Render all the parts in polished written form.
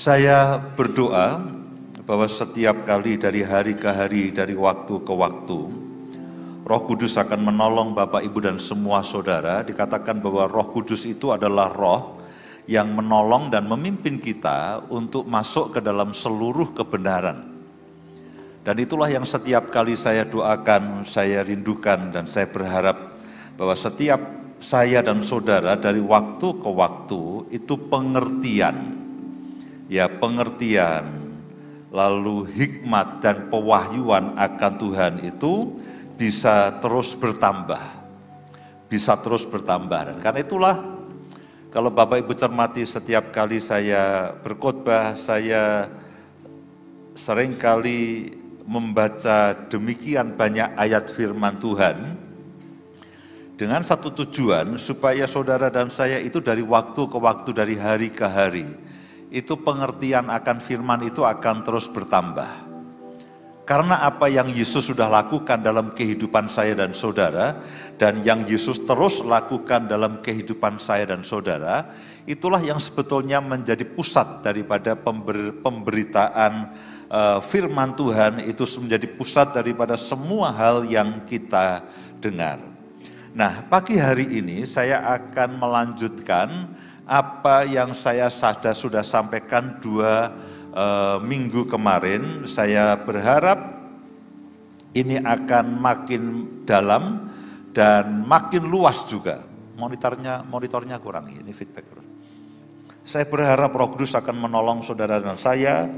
Saya berdoa bahwa setiap kali dari hari ke hari, dari waktu ke waktu, Roh Kudus akan menolong Bapak, Ibu, dan semua saudara. Dikatakan bahwa Roh Kudus itu adalah roh yang menolong dan memimpin kita untuk masuk ke dalam seluruh kebenaran. Dan itulah yang setiap kali saya doakan, saya rindukan, dan saya berharap bahwa setiap saya dan saudara dari waktu ke waktu itu pengertian, lalu hikmat dan pewahyuan akan Tuhan itu bisa terus bertambah. Dan karena itulah kalau Bapak Ibu cermati, setiap kali saya berkhotbah, saya seringkali membaca demikian banyak ayat firman Tuhan dengan satu tujuan supaya saudara dan saya itu dari waktu ke waktu, dari hari ke hari, itu pengertian akan firman itu akan terus bertambah. Karena apa yang Yesus sudah lakukan dalam kehidupan saya dan saudara, dan yang Yesus terus lakukan dalam kehidupan saya dan saudara, itulah yang sebetulnya menjadi pusat daripada pemberitaan firman Tuhan, itu menjadi pusat daripada semua hal yang kita dengar. Nah, pagi hari ini saya akan melanjutkan apa yang saya sudah sampaikan 2 minggu kemarin. Saya berharap ini akan makin dalam dan makin luas juga. Monitornya kurang, ini feedback. Saya berharap Roh Kudus akan menolong saudara dan saya,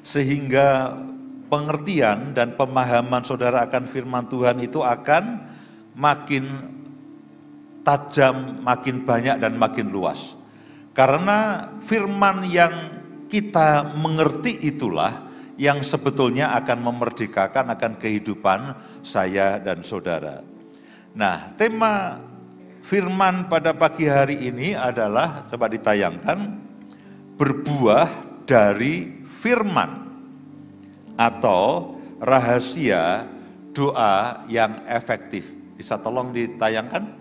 sehingga pengertian dan pemahaman saudara akan firman Tuhan itu akan makin tajam, makin banyak, dan makin luas. Karena firman yang kita mengerti itulah yang sebetulnya akan memerdekakan akan kehidupan saya dan saudara. Nah, tema firman pada pagi hari ini adalah, coba ditayangkan, berbuah dari firman atau rahasia doa yang efektif. Bisa tolong ditayangkan?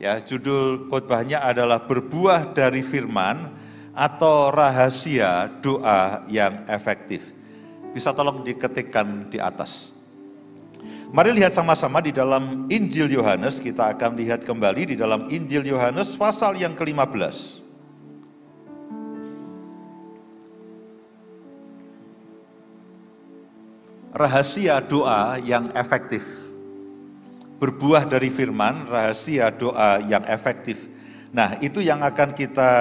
Ya, judul khotbahnya adalah berbuah dari firman atau rahasia doa yang efektif. Bisa tolong diketikkan di atas. Mari lihat sama-sama di dalam Injil Yohanes, kita akan lihat kembali di dalam Injil Yohanes pasal yang ke-15. Rahasia doa yang efektif. Berbuah dari firman, rahasia doa yang efektif. Nah, itu yang akan kita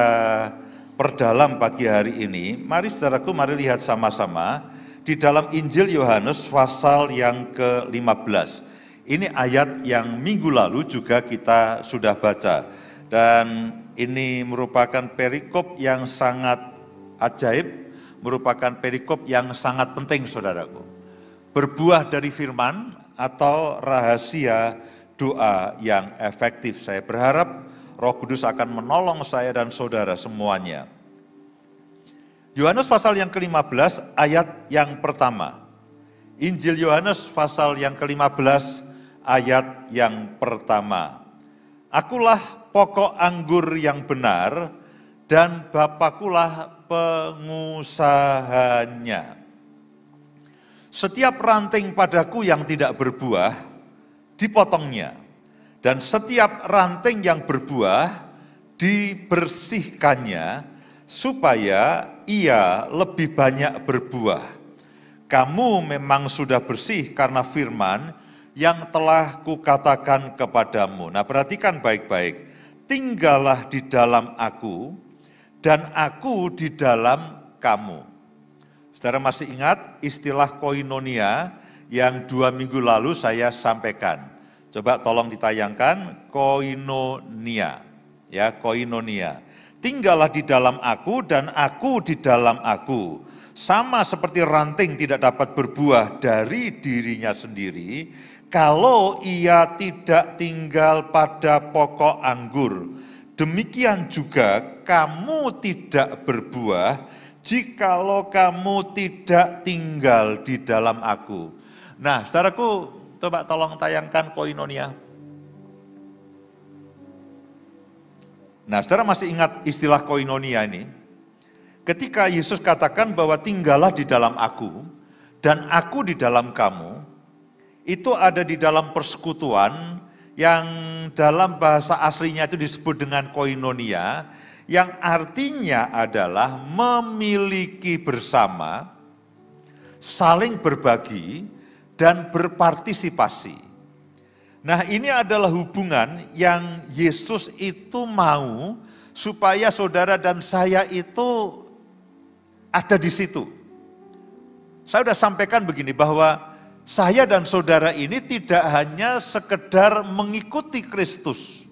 perdalam pagi hari ini. Mari saudaraku, mari lihat sama-sama di dalam Injil Yohanes pasal yang ke-15. Ini ayat yang minggu lalu juga kita sudah baca. Dan ini merupakan perikop yang sangat ajaib, merupakan perikop yang sangat penting, saudaraku. Berbuah dari firman atau rahasia doa yang efektif. Saya berharap Roh Kudus akan menolong saya dan saudara semuanya. Yohanes pasal yang ke-15 ayat yang pertama. Injil Yohanes pasal yang ke-15 ayat yang pertama. Akulah pokok anggur yang benar dan Bapakulah pengusahanya. Setiap ranting padaku yang tidak berbuah, dipotongnya. Dan setiap ranting yang berbuah, dibersihkannya, supaya ia lebih banyak berbuah. Kamu memang sudah bersih karena firman yang telah kukatakan kepadamu. Nah, perhatikan baik-baik. Tinggallah di dalam aku, dan aku di dalam kamu. Saudara masih ingat istilah koinonia yang 2 minggu lalu saya sampaikan. Coba tolong ditayangkan koinonia. Ya, koinonia. Tinggallah di dalam aku dan aku di dalam aku. Sama seperti ranting tidak dapat berbuah dari dirinya sendiri kalau ia tidak tinggal pada pokok anggur. Demikian juga kamu tidak berbuah jikalau kamu tidak tinggal di dalam aku. Nah, saudaraku, coba tolong tayangkan koinonia. Nah, saudara masih ingat istilah koinonia ini? Ketika Yesus katakan bahwa tinggallah di dalam aku dan aku di dalam kamu, itu ada di dalam persekutuan yang dalam bahasa aslinya itu disebut dengan koinonia, yang artinya adalah memiliki bersama, saling berbagi, dan berpartisipasi. Nah, ini adalah hubungan yang Yesus itu mau supaya saudara dan saya itu ada di situ. Saya sudah sampaikan begini, bahwa saya dan saudara ini tidak hanya sekedar mengikuti Kristus.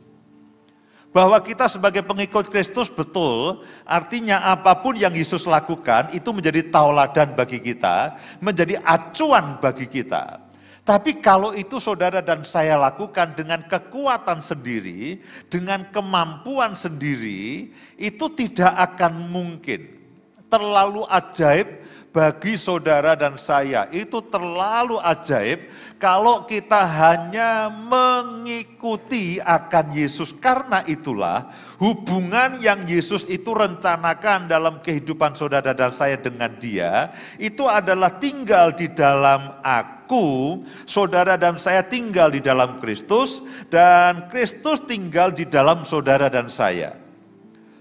Bahwa kita sebagai pengikut Kristus betul, artinya apapun yang Yesus lakukan itu menjadi tauladan bagi kita, menjadi acuan bagi kita. Tapi kalau itu saudara dan saya lakukan dengan kekuatan sendiri, dengan kemampuan sendiri, itu tidak akan mungkin. Terlalu ajaib bagi saudara dan saya, itu terlalu ajaib kalau kita hanya mengikuti akan Yesus. Karena itulah hubungan yang Yesus itu rencanakan dalam kehidupan saudara dan saya dengan Dia, itu adalah tinggal di dalam aku, saudara dan saya tinggal di dalam Kristus, dan Kristus tinggal di dalam saudara dan saya.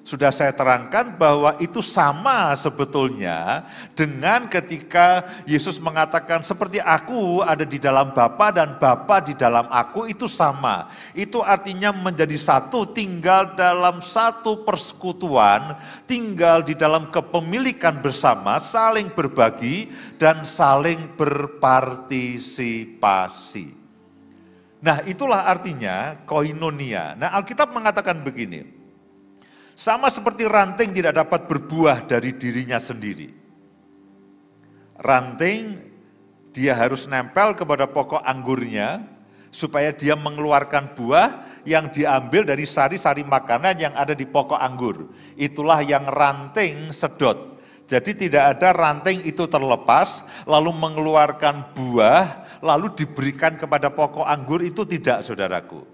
Sudah saya terangkan bahwa itu sama sebetulnya dengan ketika Yesus mengatakan seperti aku ada di dalam Bapa dan Bapa di dalam aku, itu sama. Itu artinya menjadi satu, tinggal dalam satu persekutuan, tinggal di dalam kepemilikan bersama, saling berbagi dan saling berpartisipasi. Nah, itulah artinya koinonia. Nah, Alkitab mengatakan begini, sama seperti ranting tidak dapat berbuah dari dirinya sendiri. Ranting dia harus nempel kepada pokok anggurnya supaya dia mengeluarkan buah yang diambil dari sari-sari makanan yang ada di pokok anggur. Itulah yang ranting sedot. Jadi tidak ada ranting itu terlepas lalu mengeluarkan buah lalu diberikan kepada pokok anggur, itu tidak, saudaraku.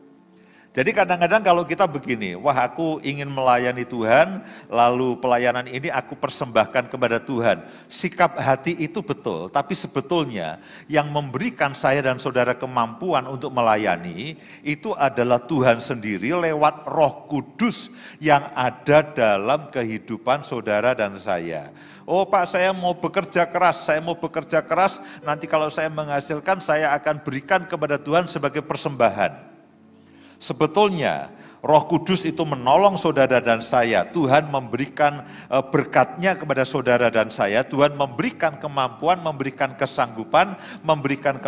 Jadi kadang-kadang kalau kita begini, wah aku ingin melayani Tuhan, lalu pelayanan ini aku persembahkan kepada Tuhan. Sikap hati itu betul, tapi sebetulnya yang memberikan saya dan saudara kemampuan untuk melayani, itu adalah Tuhan sendiri lewat Roh Kudus yang ada dalam kehidupan saudara dan saya. Oh Pak, saya mau bekerja keras, nanti kalau saya menghasilkan saya akan berikan kepada Tuhan sebagai persembahan. Sebetulnya Roh Kudus itu menolong saudara dan saya. Tuhan memberikan berkat-Nya kepada saudara dan saya. Tuhan memberikan kemampuan, memberikan kesanggupan, memberikan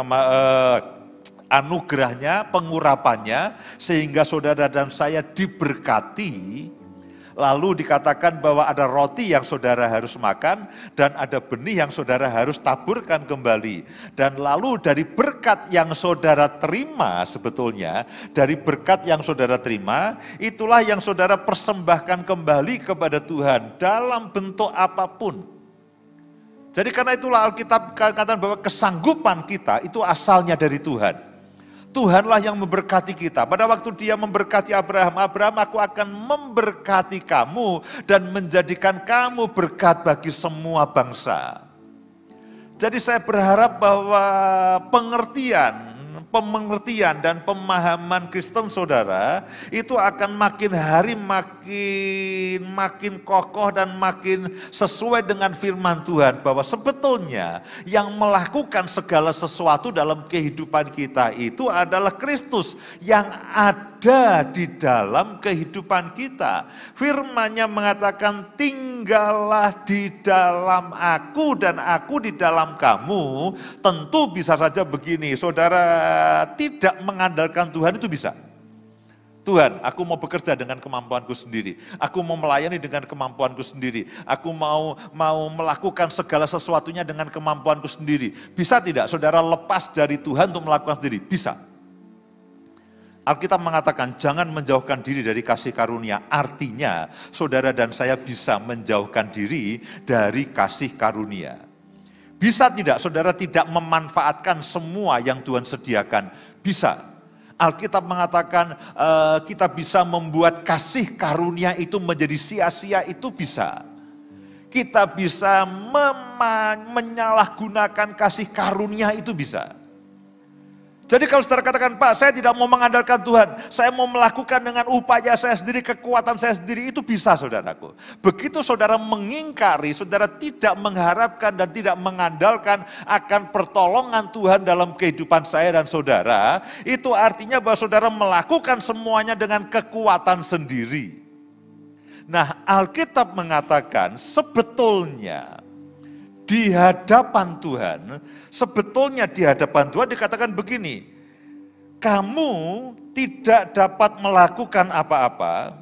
anugerah-Nya, pengurapan-Nya, sehingga saudara dan saya diberkati. Lalu dikatakan bahwa ada roti yang saudara harus makan dan ada benih yang saudara harus taburkan kembali. Dan lalu dari berkat yang saudara terima sebetulnya, dari berkat yang saudara terima, itulah yang saudara persembahkan kembali kepada Tuhan dalam bentuk apapun. Jadi karena itulah Alkitab katakan bahwa kesanggupan kita itu asalnya dari Tuhan. Tuhanlah yang memberkati kita. Pada waktu Dia memberkati Abraham, aku akan memberkati kamu dan menjadikan kamu berkat bagi semua bangsa. Jadi saya berharap bahwa pengertian dan pemahaman Kristen saudara itu akan makin hari makin kokoh dan makin sesuai dengan firman Tuhan, bahwa sebetulnya yang melakukan segala sesuatu dalam kehidupan kita itu adalah Kristus yang ada di dalam kehidupan kita. Firman-Nya mengatakan tinggallah di dalam aku dan aku di dalam kamu. Tentu bisa saja begini, saudara tidak mengandalkan Tuhan itu bisa. Tuhan, aku mau bekerja dengan kemampuanku sendiri. Aku mau melayani dengan kemampuanku sendiri. Aku mau melakukan segala sesuatunya dengan kemampuanku sendiri. Bisa tidak saudara lepas dari Tuhan untuk melakukan sendiri? Bisa. Alkitab mengatakan jangan menjauhkan diri dari kasih karunia. Artinya saudara dan saya bisa menjauhkan diri dari kasih karunia. Bisa tidak saudara tidak memanfaatkan semua yang Tuhan sediakan? Bisa. Alkitab mengatakan kita bisa membuat kasih karunia itu menjadi sia-sia, itu bisa. kita bisa menyalahgunakan kasih karunia itu bisa. Jadi kalau saudara katakan, Pak, saya tidak mau mengandalkan Tuhan, saya mau melakukan dengan upaya saya sendiri, kekuatan saya sendiri, itu bisa saudaraku. Begitu saudara mengingkari, saudara tidak mengharapkan dan tidak mengandalkan akan pertolongan Tuhan dalam kehidupan saya dan saudara, itu artinya bahwa saudara melakukan semuanya dengan kekuatan sendiri. Nah, Alkitab mengatakan sebetulnya di hadapan Tuhan, sebetulnya di hadapan Tuhan dikatakan begini, kamu tidak dapat melakukan apa-apa,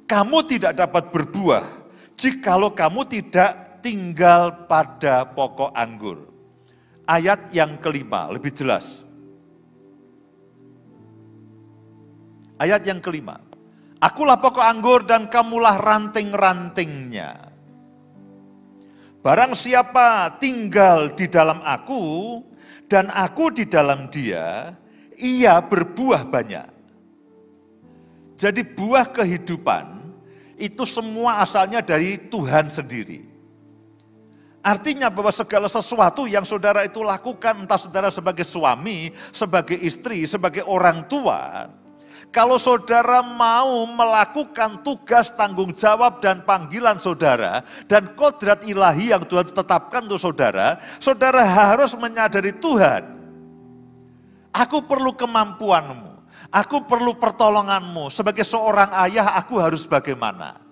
kamu tidak dapat berbuah, jikalau kamu tidak tinggal pada pokok anggur. Ayat yang kelima, lebih jelas. Ayat yang kelima, akulah pokok anggur dan kamulah ranting-rantingnya. Barang siapa tinggal di dalam aku, dan aku di dalam dia, ia berbuah banyak. Jadi buah kehidupan, itu semua asalnya dari Tuhan sendiri. Artinya bahwa segala sesuatu yang saudara itu lakukan, entah saudara sebagai suami, sebagai istri, sebagai orang tua, kalau saudara mau melakukan tugas, tanggung jawab, dan panggilan saudara, dan kodrat ilahi yang Tuhan tetapkan untuk saudara, saudara harus menyadari Tuhan, aku perlu kemampuanmu, aku perlu pertolonganmu. Sebagai seorang ayah, aku harus bagaimana?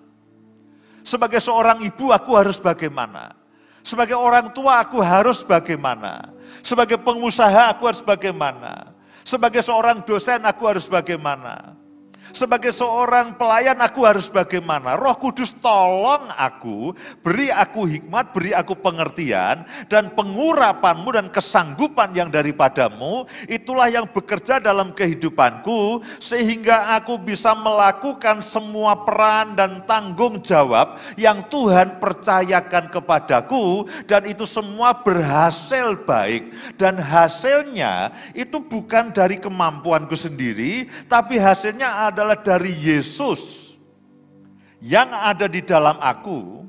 Sebagai seorang ibu, aku harus bagaimana? Sebagai orang tua, aku harus bagaimana? Sebagai pengusaha, aku harus bagaimana? Sebagai seorang dosen aku harus bagaimana? Sebagai seorang pelayan aku harus bagaimana? Roh Kudus tolong aku, beri aku hikmat, beri aku pengertian, dan pengurapanmu dan kesanggupan yang daripadamu, itulah yang bekerja dalam kehidupanku, sehingga aku bisa melakukan semua peran dan tanggung jawab yang Tuhan percayakan kepadaku, dan itu semua berhasil baik. Dan hasilnya itu bukan dari kemampuanku sendiri, tapi hasilnya adalah dari Yesus yang ada di dalam aku,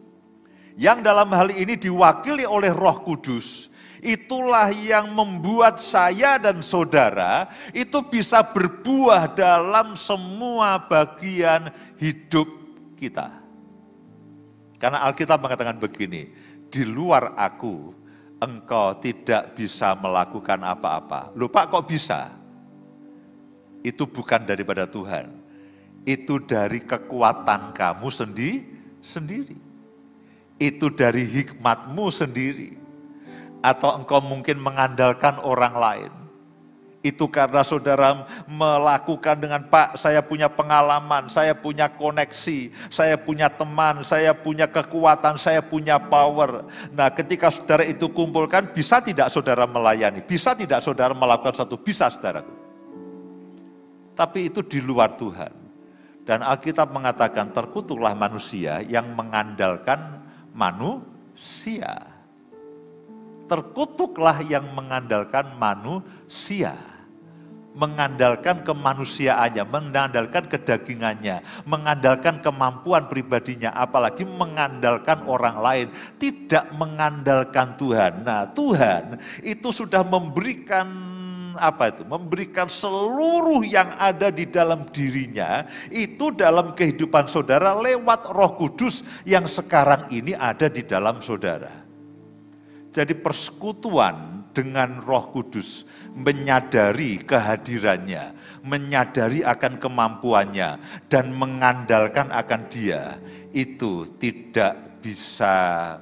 yang dalam hal ini diwakili oleh Roh Kudus. Itulah yang membuat saya dan saudara itu bisa berbuah dalam semua bagian hidup kita. Karena Alkitab mengatakan begini, di luar aku engkau tidak bisa melakukan apa-apa. Loh Pak, kok bisa? Itu bukan daripada Tuhan. Itu dari kekuatan kamu sendiri. Itu dari hikmatmu sendiri. Atau engkau mungkin mengandalkan orang lain. Itu karena saudara melakukan dengan, Pak, saya punya pengalaman, saya punya koneksi, saya punya teman, saya punya kekuatan, saya punya power. Nah, ketika saudara itu kumpulkan, bisa tidak saudara melayani? Bisa tidak saudara melakukan satu? Bisa, saudaraku. Tapi itu di luar Tuhan. Dan Alkitab mengatakan terkutuklah manusia yang mengandalkan manusia. Terkutuklah yang mengandalkan manusia. Mengandalkan kemanusiaannya, mengandalkan kedagingannya, mengandalkan kemampuan pribadinya, apalagi mengandalkan orang lain, tidak mengandalkan Tuhan. Nah, Tuhan itu sudah memberikan memberikan seluruh yang ada di dalam dirinya, itu dalam kehidupan saudara lewat Roh Kudus yang sekarang ini ada di dalam saudara. Jadi persekutuan dengan Roh Kudus, menyadari kehadirannya, menyadari akan kemampuannya, dan mengandalkan akan Dia, itu tidak bisa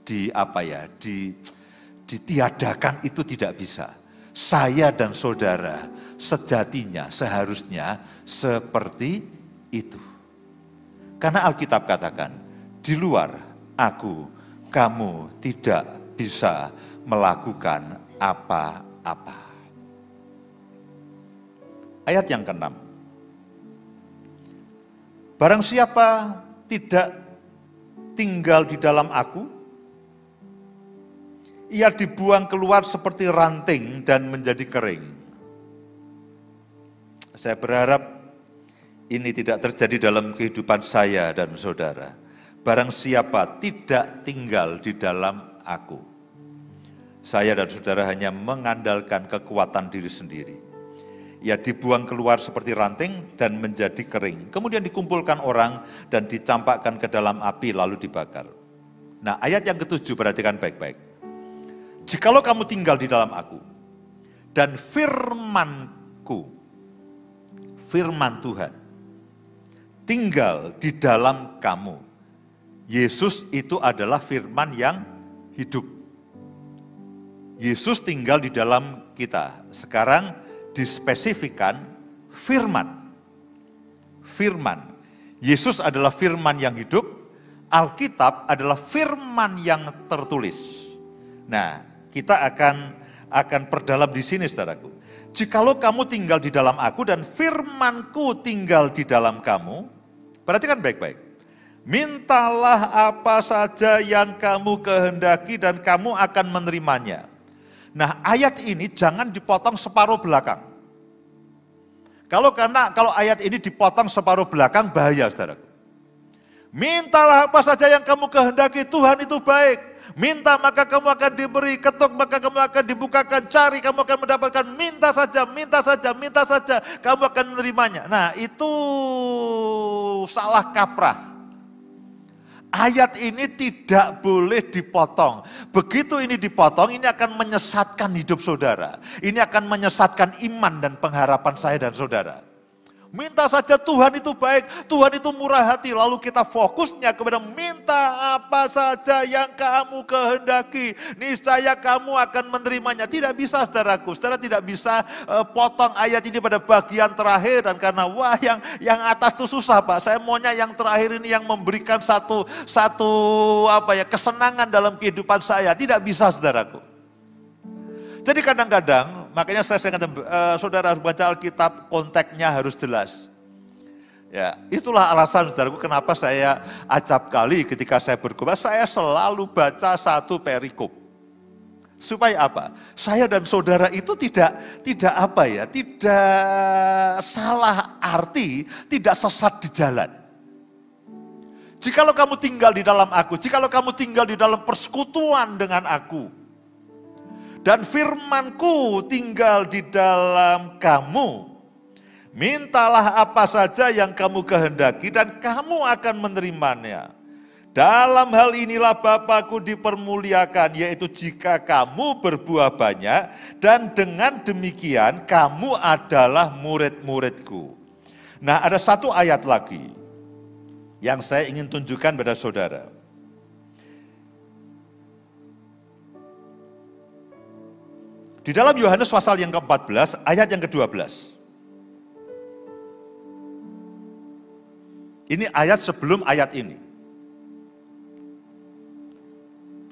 ditiadakan, itu tidak bisa. Saya dan saudara sejatinya seharusnya seperti itu. Karena Alkitab katakan, di luar aku, kamu tidak bisa melakukan apa-apa. Ayat yang ke-6. Barang siapa tidak tinggal di dalam aku, ia dibuang keluar seperti ranting dan menjadi kering. Saya berharap ini tidak terjadi dalam kehidupan saya dan saudara. barang siapa tidak tinggal di dalam aku, saya dan saudara hanya mengandalkan kekuatan diri sendiri. Ia dibuang keluar seperti ranting dan menjadi kering. Kemudian dikumpulkan orang dan dicampakkan ke dalam api lalu dibakar. Nah, ayat yang ketujuh, perhatikan baik-baik. Jikalau kamu tinggal di dalam aku dan firmanku, firman Tuhan, tinggal di dalam kamu. Yesus itu adalah firman yang hidup. Yesus tinggal di dalam kita. Sekarang dispesifikan firman. Firman. Yesus adalah firman yang hidup. Alkitab adalah firman yang tertulis. Nah, kita akan perdalam di sini, saudaraku. Jikalau kamu tinggal di dalam aku dan firmanku tinggal di dalam kamu, perhatikan baik-baik. Mintalah apa saja yang kamu kehendaki dan kamu akan menerimanya. Nah, ayat ini jangan dipotong separuh belakang. Kalau ayat ini dipotong separuh belakang, bahaya, saudaraku. Mintalah apa saja yang kamu kehendaki, Tuhan itu baik. Minta maka kamu akan diberi, ketuk maka kamu akan dibukakan, cari kamu akan mendapatkan, minta saja, minta saja, minta saja, kamu akan menerimanya. Nah, itu salah kaprah. Ayat ini tidak boleh dipotong. Begitu ini dipotong, ini akan menyesatkan hidup saudara. Ini akan menyesatkan iman dan pengharapan saya dan saudara. Minta saja, Tuhan itu baik, Tuhan itu murah hati. Lalu kita fokusnya kepada minta apa saja yang kamu kehendaki, niscaya kamu akan menerimanya. Tidak bisa, saudaraku. Saudara tidak bisa potong ayat ini pada bagian terakhir. Dan karena yang atas itu susah, Pak. Saya maunya yang terakhir ini yang memberikan satu kesenangan dalam kehidupan saya. Tidak bisa, saudaraku. Jadi kadang-kadang, makanya saya katakan, saudara harus baca Alkitab, konteksnya harus jelas. Ya, itulah alasan, saudaraku, kenapa saya acap kali ketika saya berkhotbah, saya selalu baca satu perikop. Supaya apa? Saya dan saudara itu tidak salah arti, tidak sesat di jalan. Jikalau kamu tinggal di dalam aku, jikalau kamu tinggal di dalam persekutuan dengan aku, dan firmanku tinggal di dalam kamu, mintalah apa saja yang kamu kehendaki dan kamu akan menerimanya. Dalam hal inilah Bapa-Ku dipermuliakan, yaitu jika kamu berbuah banyak, dan dengan demikian kamu adalah murid-murid-Ku. Nah, ada satu ayat lagi yang saya ingin tunjukkan pada saudara. Di dalam Yohanes pasal yang ke-14, ayat yang ke-12. Ini ayat sebelum ayat ini.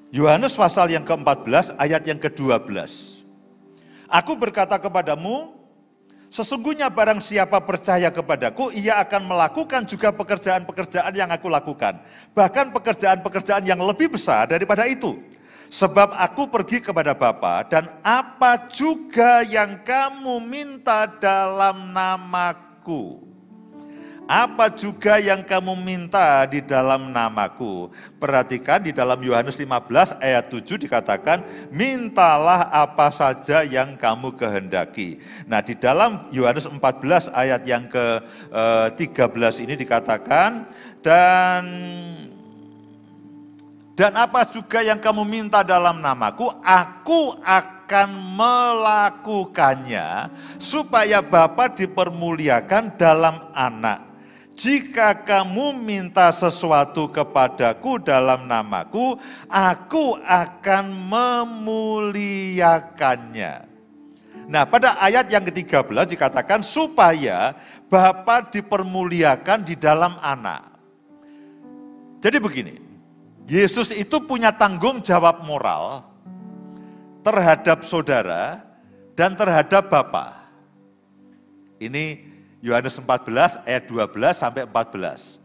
Yohanes pasal yang ke-14, ayat yang ke-12. Aku berkata kepadamu, sesungguhnya barang siapa percaya kepadaku, ia akan melakukan juga pekerjaan-pekerjaan yang aku lakukan. Bahkan pekerjaan-pekerjaan yang lebih besar daripada itu. Sebab aku pergi kepada Bapa, dan apa juga yang kamu minta dalam namaku. Apa juga yang kamu minta di dalam namaku. Perhatikan di dalam Yohanes 15 ayat 7 dikatakan, mintalah apa saja yang kamu kehendaki. Nah, di dalam Yohanes 14 ayat yang ke-13 ini dikatakan, dan apa juga yang kamu minta dalam namaku, aku akan melakukannya, supaya Bapa dipermuliakan dalam anak. Jika kamu minta sesuatu kepadaku dalam namaku, aku akan memuliakannya. Nah, pada ayat yang ke-13 dikatakan, supaya Bapa dipermuliakan di dalam anak. Jadi begini, Yesus itu punya tanggung jawab moral terhadap saudara dan terhadap Bapa. Ini Yohanes 14 ayat 12 sampai 14.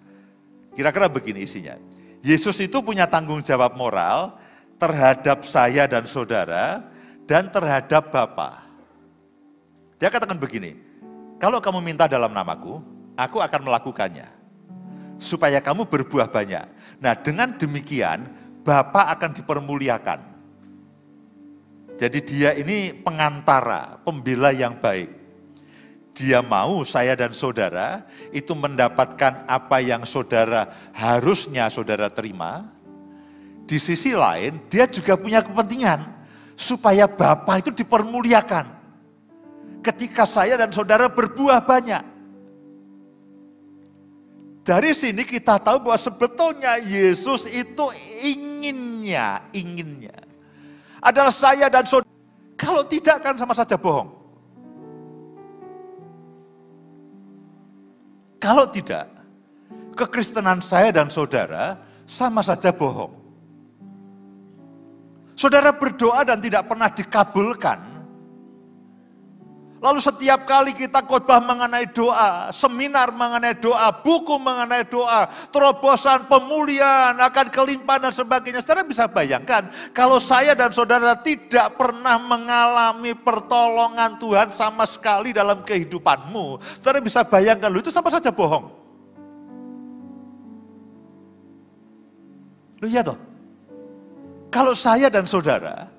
Kira-kira begini isinya. Yesus itu punya tanggung jawab moral terhadap saya dan saudara dan terhadap Bapa. Dia katakan begini, kalau kamu minta dalam namaku, aku akan melakukannya. Supaya kamu berbuah banyak. Nah, dengan demikian Bapa akan dipermuliakan. Jadi dia ini pengantara, pembela yang baik. Dia mau saya dan saudara itu mendapatkan apa yang saudara harusnya saudara terima. Di sisi lain, dia juga punya kepentingan supaya Bapa itu dipermuliakan. Ketika saya dan saudara berbuah banyak. Dari sini kita tahu bahwa sebetulnya Yesus itu inginnya adalah saya dan saudara. Kalau tidak kan sama saja bohong. Kalau tidak, kekristenan saya dan saudara sama saja bohong. Saudara berdoa dan tidak pernah dikabulkan. Lalu setiap kali kita khotbah mengenai doa, seminar mengenai doa, buku mengenai doa, terobosan pemulihan akan kelimpahan dan sebagainya. Saudara bisa bayangkan kalau saya dan saudara tidak pernah mengalami pertolongan Tuhan sama sekali dalam kehidupanmu. Saudara bisa bayangkan, itu sama saja bohong. Iya toh? Kalau saya dan saudara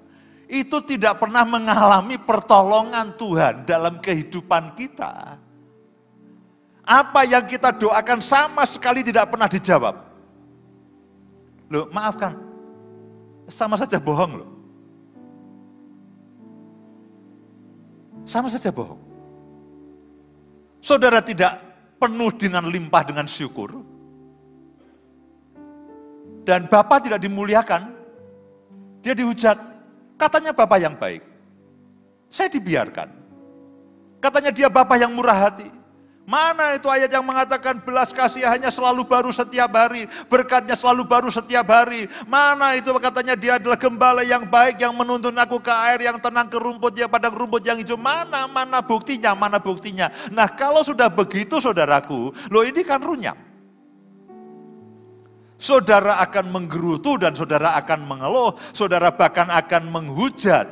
itu tidak pernah mengalami pertolongan Tuhan dalam kehidupan kita, apa yang kita doakan sama sekali tidak pernah dijawab. Loh, maafkan, sama saja bohong loh. Sama saja bohong. Saudara tidak penuh dengan limpah dengan syukur, dan Bapa tidak dimuliakan, dia dihujat. Katanya Bapa yang baik, saya dibiarkan. Katanya dia Bapa yang murah hati. Mana itu ayat yang mengatakan belas kasihannya selalu baru setiap hari, berkatnya selalu baru setiap hari. Mana itu katanya dia adalah gembala yang baik yang menuntun aku ke air yang tenang, ke rumput ya padang rumput yang hijau. Mana buktinya, mana buktinya. Nah kalau sudah begitu saudaraku, loh ini kan runyam. Saudara akan menggerutu dan saudara akan mengeluh, saudara bahkan akan menghujat.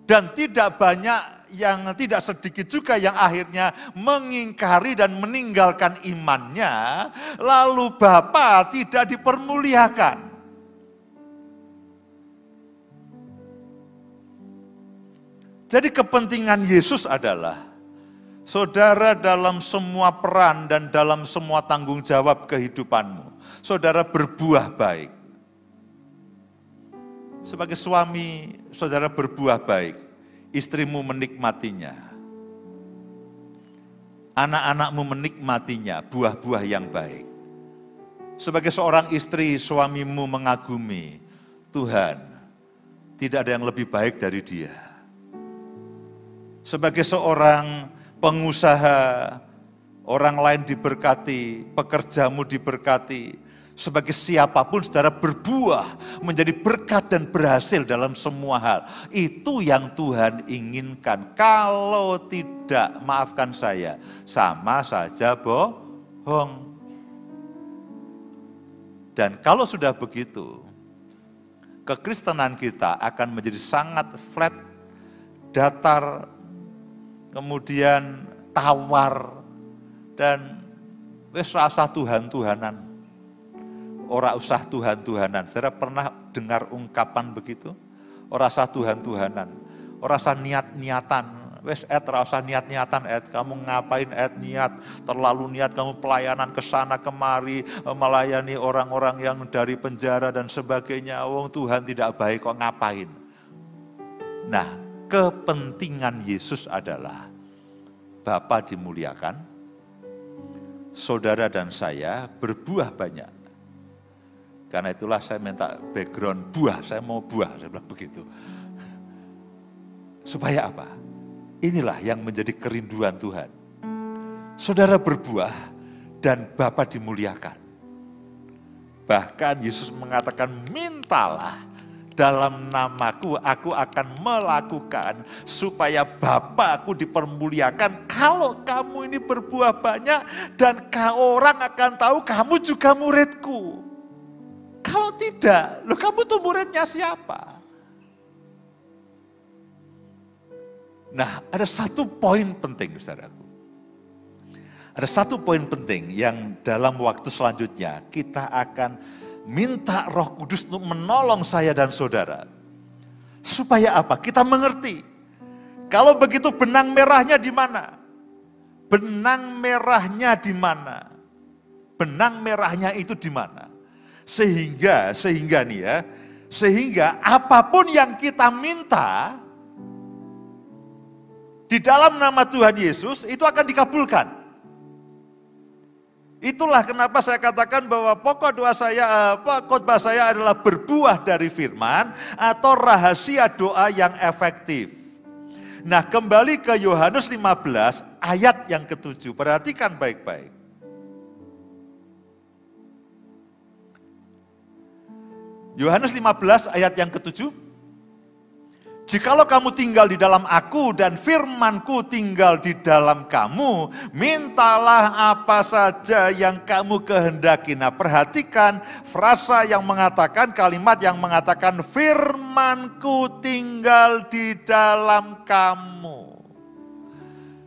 Dan tidak banyak yang tidak sedikit juga yang akhirnya mengingkari dan meninggalkan imannya, lalu Bapa tidak dipermuliakan. Jadi kepentingan Yesus adalah saudara dalam semua peran dan dalam semua tanggung jawab kehidupanmu, saudara berbuah baik. Sebagai suami, saudara berbuah baik, istrimu menikmatinya. Anak-anakmu menikmatinya, buah-buah yang baik. Sebagai seorang istri, suamimu mengagumi, Tuhan, tidak ada yang lebih baik dari dia. Sebagai seorang pengusaha, orang lain diberkati, pekerjamu diberkati. Sebagai siapapun saudara berbuah, menjadi berkat dan berhasil dalam semua hal. Itu yang Tuhan inginkan. Kalau tidak, maafkan saya, sama saja bohong. Dan kalau sudah begitu, kekristenan kita akan menjadi sangat flat, datar, kemudian tawar, dan wis rasa Tuhan-Tuhanan. Ora usah Tuhan-Tuhanan. Saudara pernah dengar ungkapan begitu? Ora usah Tuhan-Tuhanan. Ora usah niat-niatan. Wis ora usah niat-niatan, kamu ngapain niat, terlalu niat kamu pelayanan ke sana kemari, melayani orang-orang yang dari penjara dan sebagainya. Wong Tuhan tidak baik kok ngapain. Nah, kepentingan Yesus adalah Bapa dimuliakan, saudara dan saya berbuah banyak. Karena itulah saya minta background buah, saya mau buah, saya bilang begitu. Supaya apa? Inilah yang menjadi kerinduan Tuhan. Saudara berbuah dan Bapa dimuliakan. Bahkan Yesus mengatakan, mintalah dalam namaku, aku akan melakukan supaya Bapa-Ku dipermuliakan. Kalau kamu ini berbuah banyak dan orang akan tahu kamu juga muridku. Kalau tidak, loh kamu tuh muridnya siapa? Nah, ada satu poin penting saudaraku. Ada satu poin penting yang dalam waktu selanjutnya kita akan minta Roh Kudus untuk menolong saya dan saudara. Supaya apa? Kita mengerti. Kalau begitu benang merahnya di mana? Benang merahnya di mana? Benang merahnya itu di mana? Sehingga nih ya, sehingga apapun yang kita minta di dalam nama Tuhan Yesus itu akan dikabulkan. Itulah kenapa saya katakan bahwa pokok doa saya, khotbah saya adalah berbuah dari firman atau rahasia doa yang efektif. Nah, kembali ke Yohanes 15 ayat yang ke-7. Perhatikan baik-baik. Yohanes 15 ayat yang ke-7. Jikalau kamu tinggal di dalam aku dan firmanku tinggal di dalam kamu, mintalah apa saja yang kamu kehendaki. Nah, perhatikan frasa yang mengatakan, kalimat yang mengatakan firmanku tinggal di dalam kamu.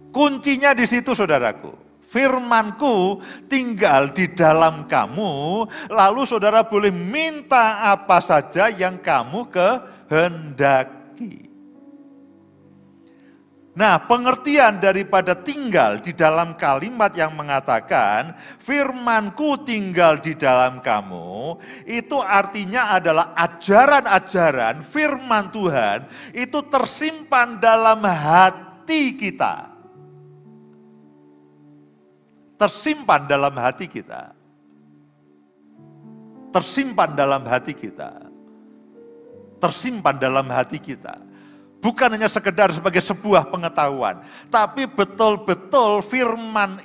Kuncinya di situ, saudaraku. Firmanku tinggal di dalam kamu, lalu saudara boleh minta apa saja yang kamu kehendaki. Nah, pengertian daripada tinggal di dalam kalimat yang mengatakan firmanku tinggal di dalam kamu, itu artinya adalah ajaran-ajaran firman Tuhan itu tersimpan dalam hati kita. Tersimpan dalam hati kita. Tersimpan dalam hati kita. Tersimpan dalam hati kita. Bukan hanya sekedar sebagai sebuah pengetahuan, tapi betul-betul firman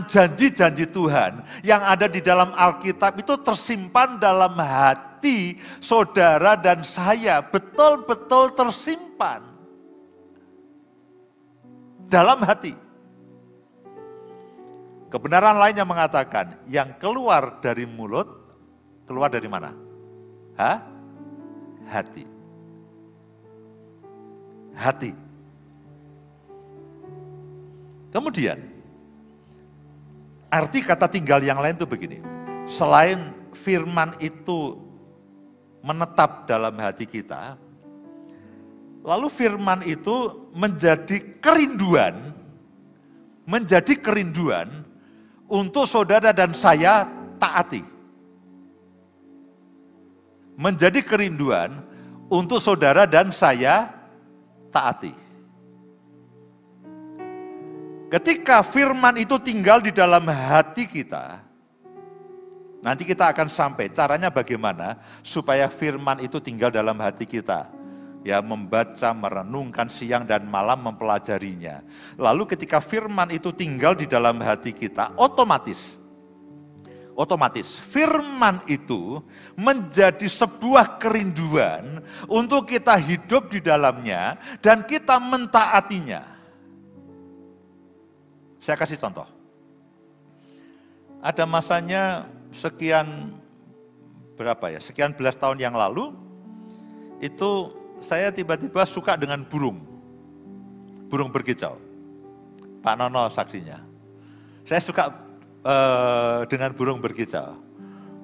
janji-janji Tuhan yang ada di dalam Alkitab itu tersimpan dalam hati saudara dan saya, betul-betul tersimpan dalam hati. Kebenaran lainnya mengatakan, yang keluar dari mulut, keluar dari mana? Hati. Hati. Kemudian, arti kata tinggal yang lain itu begini. Selain firman itu menetap dalam hati kita, lalu firman itu menjadi kerinduan untuk saudara dan saya taati. Menjadi kerinduan untuk saudara dan saya taati. Ketika firman itu tinggal di dalam hati kita, nanti kita akan sampai caranya bagaimana supaya firman itu tinggal dalam hati kita. Ya, membaca, merenungkan siang dan malam, mempelajarinya. Lalu ketika firman itu tinggal di dalam hati kita, otomatis firman itu menjadi sebuah kerinduan untuk kita hidup di dalamnya dan kita mentaatinya. Saya kasih contoh. Ada masanya sekian belas tahun yang lalu, itu saya tiba-tiba suka dengan burung berkicau. Pak Nono saksinya. Saya suka dengan burung berkicau.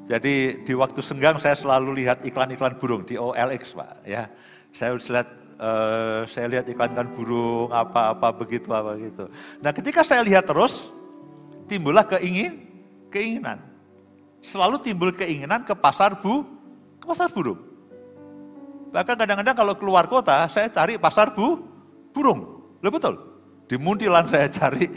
Jadi di waktu senggang saya selalu lihat iklan-iklan burung di OLX, Pak. Ya, saya lihat iklan-iklan burung apa begitu. Nah, ketika saya lihat terus, timbullah keinginan. Selalu timbul keinginan ke pasar burung. Bahkan kadang-kadang kalau keluar kota, saya cari pasar burung. Loh, betul. Di Muntilan saya cari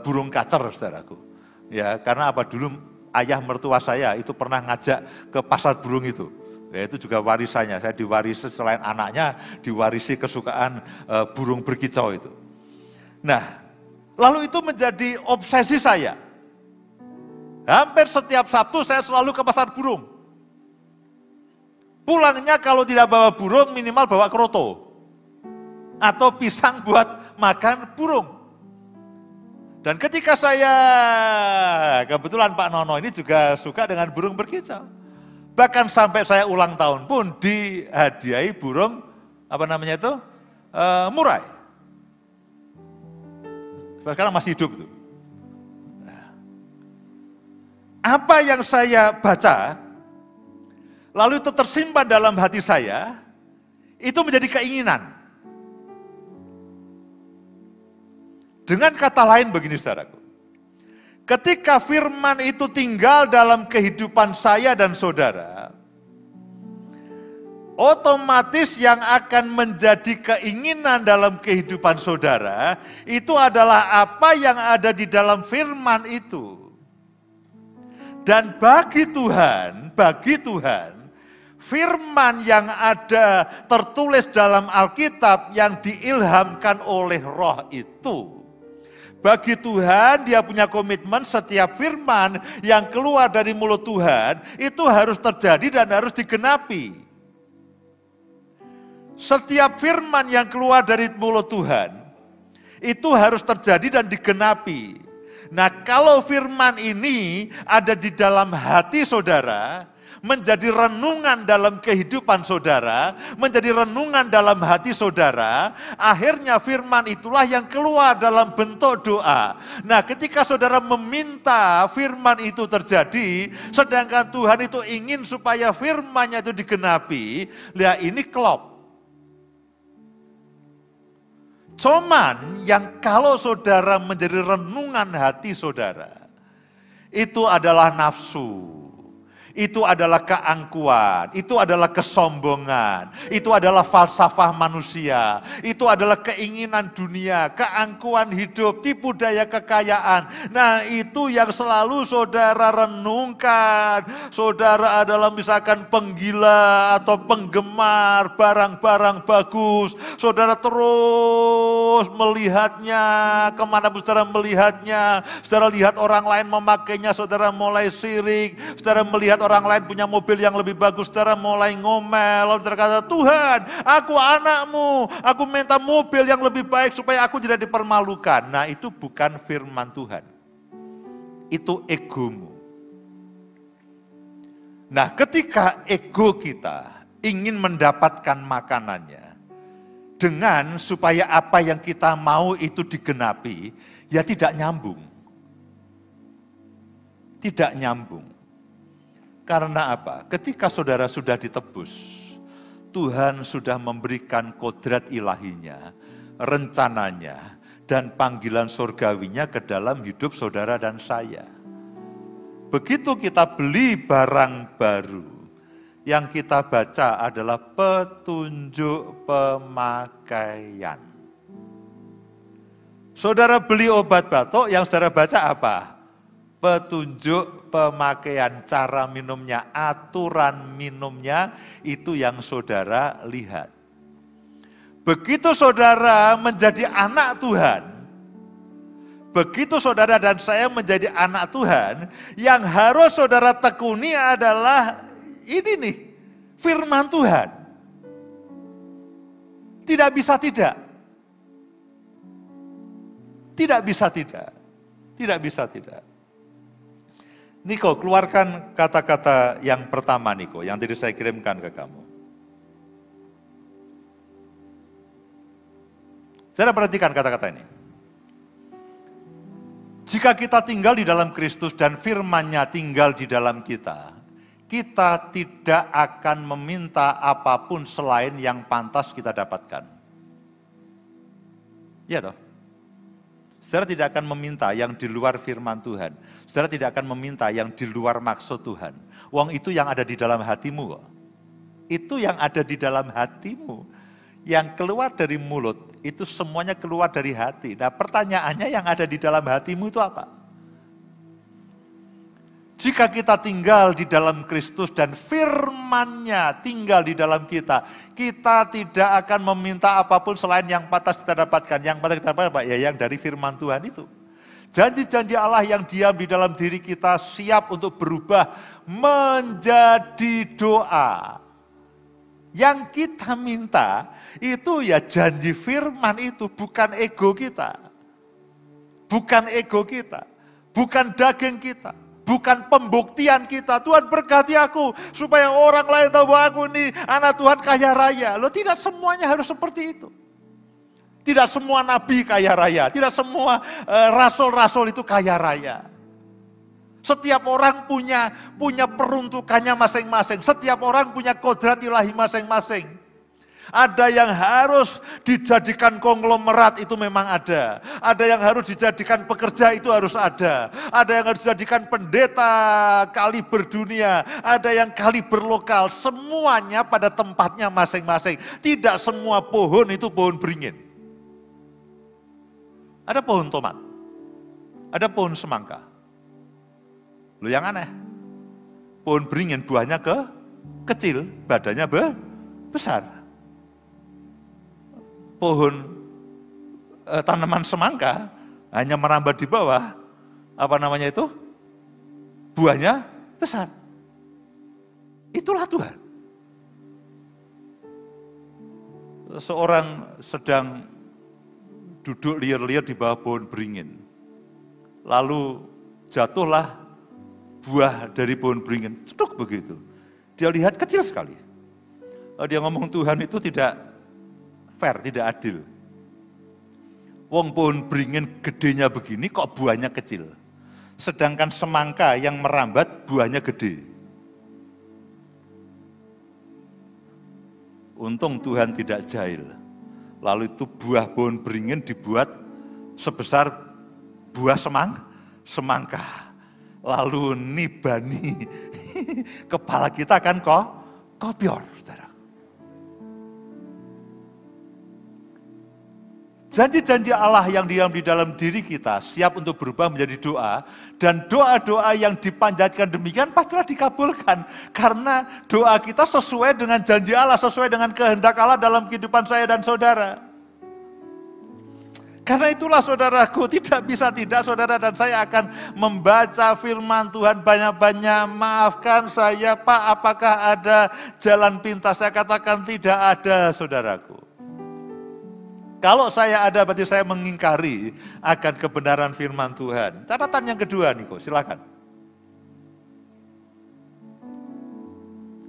burung kacer, saudaraku. Ya, karena apa, dulu ayah mertua saya itu pernah ngajak ke pasar burung itu. Ya, itu juga warisannya, saya diwarisi selain anaknya, diwarisi kesukaan burung berkicau itu. Nah, lalu itu menjadi obsesi saya. Hampir setiap Sabtu saya selalu ke pasar burung. Pulangnya kalau tidak bawa burung, minimal bawa kroto. Atau pisang buat makan burung. Dan ketika saya, kebetulan Pak Nono ini juga suka dengan burung berkicau. Bahkan sampai saya ulang tahun pun dihadiahi burung, murai. Sekarang masih hidup tuh. Apa yang saya baca, lalu itu tersimpan dalam hati saya, itu menjadi keinginan. Dengan kata lain begini saudaraku, ketika firman itu tinggal dalam kehidupan saya dan saudara, otomatis yang akan menjadi keinginan dalam kehidupan saudara, itu adalah apa yang ada di dalam firman itu. Dan bagi Tuhan, firman yang ada tertulis dalam Alkitab yang diilhamkan oleh Roh itu, bagi Tuhan dia punya komitmen setiap firman yang keluar dari mulut Tuhan itu harus terjadi dan harus digenapi. Setiap firman yang keluar dari mulut Tuhan itu harus terjadi dan digenapi. Nah, kalau firman ini ada di dalam hati saudara, menjadi renungan dalam kehidupan saudara, menjadi renungan dalam hati saudara, akhirnya firman itulah yang keluar dalam bentuk doa. Nah, ketika saudara meminta firman itu terjadi, sedangkan Tuhan itu ingin supaya firman-Nya itu digenapi, lihat ini klop. Cuman yang kalau saudara menjadi renungan hati saudara, itu adalah nafsu. Itu adalah keangkuhan, itu adalah kesombongan, itu adalah falsafah manusia, itu adalah keinginan dunia, keangkuhan hidup, tipu daya kekayaan. Nah, itu yang selalu saudara renungkan. Saudara adalah misalkan penggila atau penggemar barang-barang bagus. Saudara terus melihatnya, kemana pun saudara melihatnya. Saudara lihat orang lain memakainya, saudara mulai sirik. Saudara melihat orang lain punya mobil yang lebih bagus, saudara mulai ngomel, lalu saudara kata, Tuhan, aku anakmu, aku minta mobil yang lebih baik supaya aku tidak dipermalukan. Nah, itu bukan firman Tuhan. Itu egomu. Nah, ketika ego kita ingin mendapatkan makanannya, dengan supaya apa yang kita mau itu digenapi, ya tidak nyambung. Tidak nyambung. Karena apa? Ketika saudara sudah ditebus, Tuhan sudah memberikan kodrat ilahinya, rencananya, dan panggilan surgawinya ke dalam hidup saudara dan saya. Begitu kita beli barang baru, yang kita baca adalah petunjuk pemakaian. Saudara beli obat batuk, yang saudara baca apa? Petunjuk pemakaian, cara minumnya, aturan minumnya, itu yang saudara lihat. Begitu saudara menjadi anak Tuhan, begitu saudara dan saya menjadi anak Tuhan, yang harus saudara tekuni adalah ini nih, firman Tuhan. Tidak bisa tidak. Tidak bisa tidak. Tidak bisa tidak. Niko, keluarkan kata-kata yang pertama Niko, yang tadi saya kirimkan ke kamu. Saya perhatikan kata-kata ini. Jika kita tinggal di dalam Kristus dan firman-Nya tinggal di dalam kita, kita tidak akan meminta apapun selain yang pantas kita dapatkan. Iya toh? Saudara tidak akan meminta yang di luar firman Tuhan. Saudara tidak akan meminta yang di luar maksud Tuhan. Wong itu yang ada di dalam hatimu kok. Itu yang ada di dalam hatimu. Yang keluar dari mulut, itu semuanya keluar dari hati. Nah, pertanyaannya yang ada di dalam hatimu itu apa? Jika kita tinggal di dalam Kristus dan firman-Nya tinggal di dalam kita, kita tidak akan meminta apapun selain yang pantas kita dapatkan. Yang pantas kita dapatkan, ya yang dari firman Tuhan itu. Janji-janji Allah yang diam di dalam diri kita siap untuk berubah menjadi doa. Yang kita minta itu ya janji firman itu, bukan ego kita. Bukan ego kita, bukan daging kita. Bukan pembuktian kita, Tuhan berkati aku supaya orang lain tahu bahwa aku ini anak Tuhan kaya raya. Loh, tidak semuanya harus seperti itu. Tidak semua nabi kaya raya, tidak semua rasul-rasul itu kaya raya. Setiap orang punya peruntukannya masing-masing. Setiap orang punya kodrat ilahi masing-masing. Ada yang harus dijadikan konglomerat, itu memang ada. Ada yang harus dijadikan pekerja, itu harus ada. Ada yang harus dijadikan pendeta kaliber dunia. Ada yang kaliber lokal. Semuanya pada tempatnya masing-masing. Tidak semua pohon itu pohon beringin. Ada pohon tomat. Ada pohon semangka. Loh yang aneh. Pohon beringin buahnya kecil, badannya besar. Pohon tanaman semangka hanya merambat di bawah, buahnya besar. Itulah Tuhan. Seorang sedang duduk liar-liar di bawah pohon beringin. Lalu jatuhlah buah dari pohon beringin, ceduk begitu. Dia lihat kecil sekali. Dia ngomong Tuhan itu tidak fair, tidak adil. Wong pohon beringin gedenya begini kok buahnya kecil. Sedangkan semangka yang merambat buahnya gede. Untung Tuhan tidak jahil. Lalu itu buah pohon beringin dibuat sebesar buah semangka. Lalu nibani kepala kita kan kopior, saudara. Janji-janji Allah yang diam di dalam diri kita siap untuk berubah menjadi doa. Dan doa-doa yang dipanjatkan demikian pastilah dikabulkan. Karena doa kita sesuai dengan janji Allah, sesuai dengan kehendak Allah dalam kehidupan saya dan saudara. Karena itulah saudaraku, tidak bisa tidak saudara dan saya akan membaca firman Tuhan banyak-banyak. Maafkan saya Pak, apakah ada jalan pintas? Saya katakan tidak ada saudaraku. Kalau saya ada berarti saya mengingkari akan kebenaran firman Tuhan. Catatan yang kedua Niko, silakan.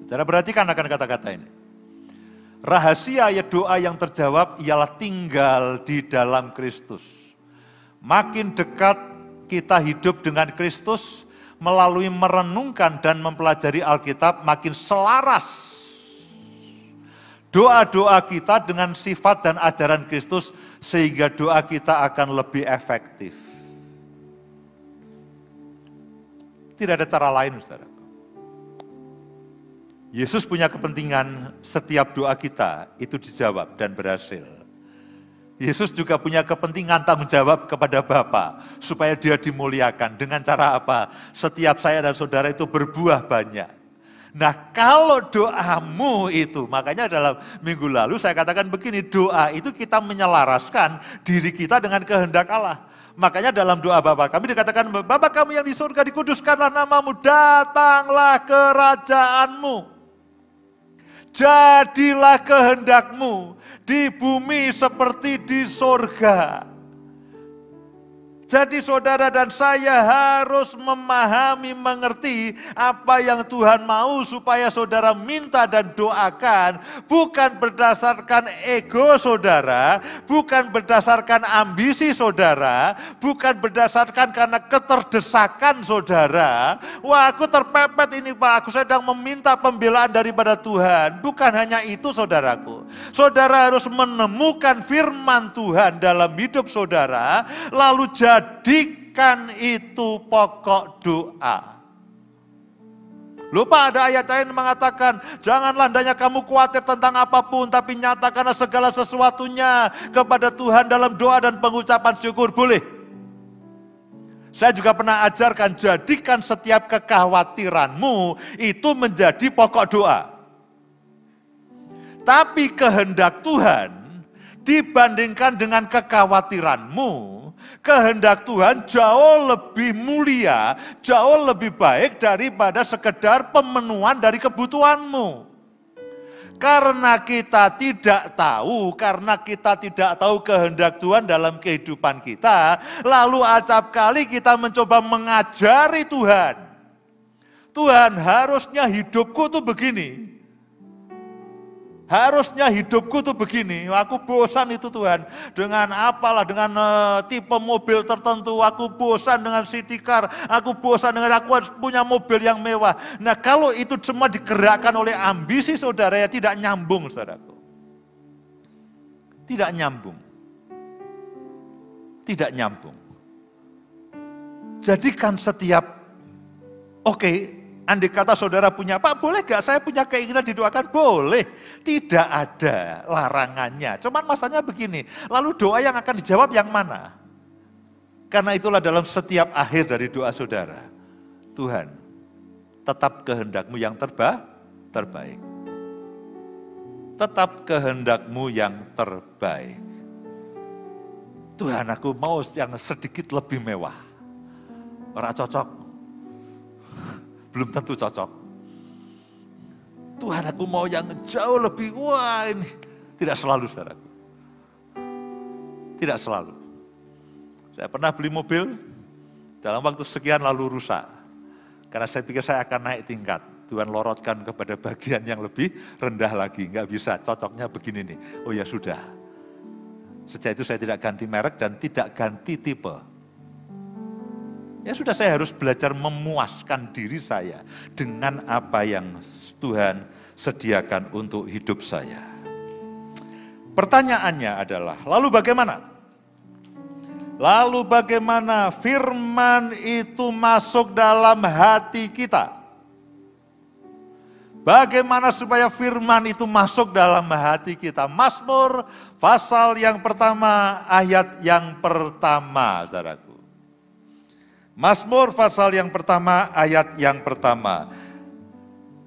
Saudara perhatikan akan kata-kata ini. Rahasia ya doa yang terjawab ialah tinggal di dalam Kristus. Makin dekat kita hidup dengan Kristus melalui merenungkan dan mempelajari Alkitab, makin selaras doa-doa kita dengan sifat dan ajaran Kristus sehingga doa kita akan lebih efektif. Tidak ada cara lain, saudara. Yesus punya kepentingan setiap doa kita itu dijawab dan berhasil. Yesus juga punya kepentingan tanggung jawab kepada Bapa supaya dia dimuliakan. Dengan cara apa? Setiap saya dan saudara itu berbuah banyak. Nah kalau doamu itu, makanya dalam minggu lalu saya katakan begini, doa itu kita menyelaraskan diri kita dengan kehendak Allah. Makanya dalam doa Bapa kami dikatakan, Bapa kami yang di surga dikuduskanlah namamu, datanglah kerajaanmu. Jadilah kehendakmu di bumi seperti di surga. Jadi saudara dan saya harus memahami, mengerti apa yang Tuhan mau supaya saudara minta dan doakan. Bukan berdasarkan ego saudara, bukan berdasarkan ambisi saudara, bukan berdasarkan karena keterdesakan saudara. Wah aku terpepet ini Pak, aku sedang meminta pembelaan daripada Tuhan. Bukan hanya itu saudaraku. Saudara harus menemukan firman Tuhan dalam hidup saudara, lalu jadikan itu pokok doa. Lupa ada ayat lain mengatakan, janganlah hendaknya kamu khawatir tentang apapun, tapi nyatakanlah segala sesuatunya kepada Tuhan dalam doa dan pengucapan syukur. Boleh. Saya juga pernah ajarkan, jadikan setiap kekhawatiranmu itu menjadi pokok doa. Tapi kehendak Tuhan dibandingkan dengan kekhawatiranmu, kehendak Tuhan jauh lebih mulia, jauh lebih baik daripada sekedar pemenuhan dari kebutuhanmu. Karena kita tidak tahu, karena kita tidak tahu kehendak Tuhan dalam kehidupan kita, lalu acap kali kita mencoba mengajari Tuhan. Tuhan harusnya hidupku tuh begini. Harusnya hidupku tuh begini, aku bosan itu Tuhan. Dengan apalah, dengan tipe mobil tertentu, aku bosan dengan city car, aku bosan dengan aku harus punya mobil yang mewah. Nah kalau itu cuma digerakkan oleh ambisi saudara, ya tidak nyambung saudaraku. Tidak nyambung. Tidak nyambung. Jadikan setiap, oke, andai kata saudara punya, Pak boleh gak saya punya keinginan didoakan? Boleh, tidak ada larangannya. Cuman masalahnya begini, lalu doa yang akan dijawab yang mana? Karena itulah dalam setiap akhir dari doa saudara, Tuhan tetap kehendakmu yang terbaik. Tetap kehendakmu yang terbaik. Tuhan aku mau yang sedikit lebih mewah. Ora cocok. Belum tentu cocok. Tuhan aku mau yang jauh lebih, wah ini. Tidak selalu saudaraku. Tidak selalu. Saya pernah beli mobil, dalam waktu sekian lalu rusak. Karena saya pikir saya akan naik tingkat. Tuhan lorotkan kepada bagian yang lebih rendah lagi. Enggak bisa, cocoknya begini nih. Oh ya sudah. Sejak itu saya tidak ganti merek dan tidak ganti tipe. Ya sudah, saya harus belajar memuaskan diri saya dengan apa yang Tuhan sediakan untuk hidup saya. Pertanyaannya adalah, lalu bagaimana? Lalu bagaimana firman itu masuk dalam hati kita? Bagaimana supaya firman itu masuk dalam hati kita? Mazmur pasal yang pertama, ayat yang pertama, saudaraku. Mazmur pasal yang pertama, ayat yang pertama.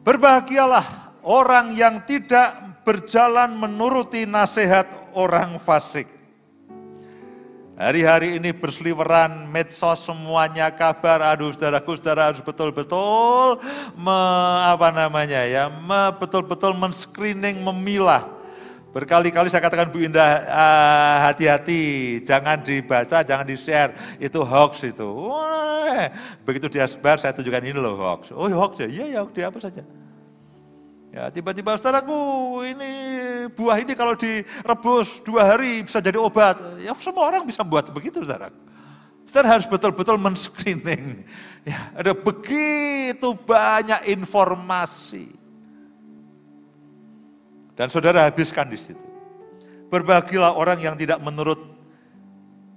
Berbahagialah orang yang tidak berjalan menuruti nasihat orang fasik. Hari-hari ini berseliweran medsos semuanya kabar, aduh saudaraku, saudara harus betul-betul betul-betul men-screening, memilah. Berkali-kali saya katakan Bu Indah, hati-hati, jangan dibaca, jangan di-share, itu hoax itu. Wah, begitu dia sebar, saya tunjukkan ini loh hoax. Oh hoax ya, iya ya, dihapus saja. Ya tiba-tiba saudaraku, ini buah ini kalau direbus 2 hari bisa jadi obat. Ya semua orang bisa buat begitu saudara. Saudara harus betul-betul men-screening. Ya, ada begitu banyak informasi. Dan saudara habiskan di situ. Berbahagialah orang yang tidak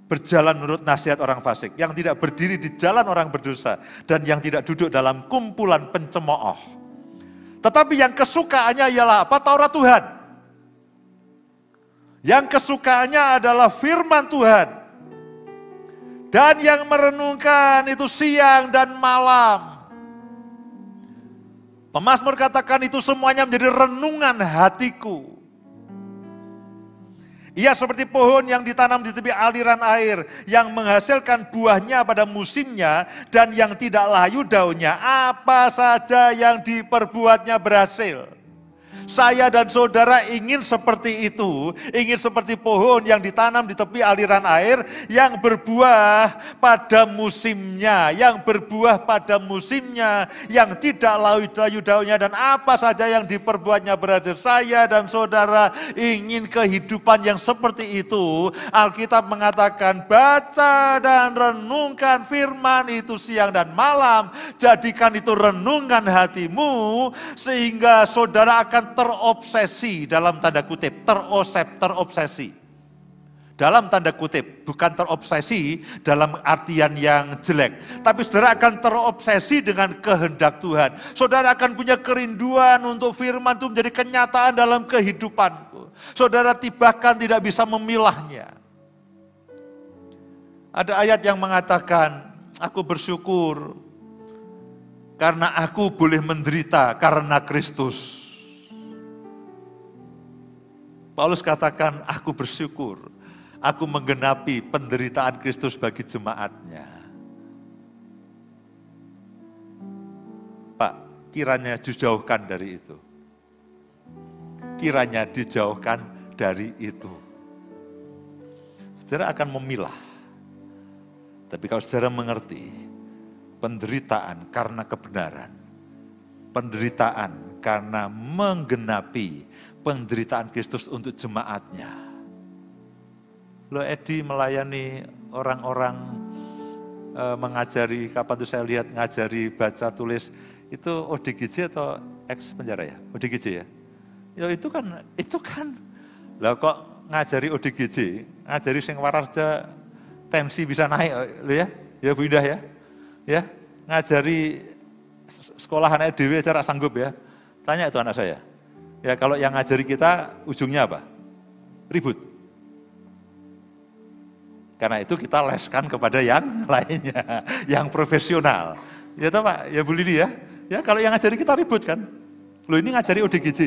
berjalan menurut nasihat orang fasik, yang tidak berdiri di jalan orang berdosa, dan yang tidak duduk dalam kumpulan pencemooh. Tetapi yang kesukaannya ialah apa? Taurat Tuhan. Yang kesukaannya adalah firman Tuhan. Dan yang merenungkan itu siang dan malam. Pemazmur katakan itu semuanya menjadi renungan hatiku. Ia seperti pohon yang ditanam di tepi aliran air, yang menghasilkan buahnya pada musimnya, dan yang tidak layu daunnya, apa saja yang diperbuatnya berhasil. Saya dan saudara ingin seperti itu, ingin seperti pohon yang ditanam di tepi aliran air, yang berbuah pada musimnya, yang tidak layu daunnya, dan apa saja yang diperbuatnya berhasil. Saya dan saudara ingin kehidupan yang seperti itu. Alkitab mengatakan, baca dan renungkan firman itu siang dan malam, jadikan itu renungan hatimu, sehingga saudara akan terobsesi, dalam tanda kutip, terobsesi. Dalam tanda kutip, bukan terobsesi dalam artian yang jelek. Tapi saudara akan terobsesi dengan kehendak Tuhan. Saudara akan punya kerinduan untuk firman itu menjadi kenyataan dalam kehidupanku. Saudara bahkan tidak bisa memilahnya. Ada ayat yang mengatakan, aku bersyukur karena aku boleh menderita karena Kristus. Paulus katakan, aku bersyukur, aku menggenapi penderitaan Kristus bagi jemaatnya. Pak, kiranya dijauhkan dari itu. Kiranya dijauhkan dari itu. Saudara akan memilah. Tapi kalau saudara mengerti, penderitaan karena kebenaran, penderitaan karena menggenapi penderitaan Kristus untuk jemaatnya. Loh, Edi melayani orang-orang, mengajari, kapan tuh saya lihat ngajari baca tulis, itu ODGJ atau ex penjara ya? ODGJ ya? Ya itu kan, lah kok ngajari ODGJ, ngajari sing waras aja tensi bisa naik, loh ya Bu Indah ya, ngajari sekolahan EDW aja sanggup ya, tanya itu anak saya. Ya kalau yang ngajari kita ujungnya apa? Ribut. Karena itu kita leskan kepada yang lainnya, yang profesional. Ya toh Pak, ya Bu Lili ya. Ya kalau yang ngajari kita ribut kan. Loh ini ngajari ODGJ.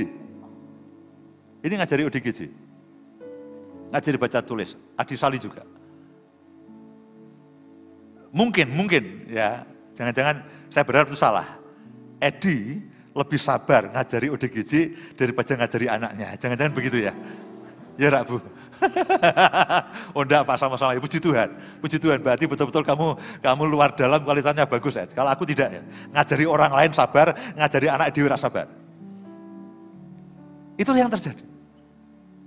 Ini ngajari ODGJ. Ngajari baca tulis, Adi Sali juga. Mungkin ya. Jangan-jangan saya berharap itu salah. Edi lebih sabar ngajari ODGJ daripada ngajari anaknya. Jangan-jangan begitu ya. Ya Rak Bu. Oh enggak Pak, sama-sama. Puji Tuhan, berarti betul-betul kamu luar dalam, kualitasnya bagus ya. Kalau aku tidak ya, ngajari orang lain sabar, ngajari anak dewi sabar. Itu yang terjadi.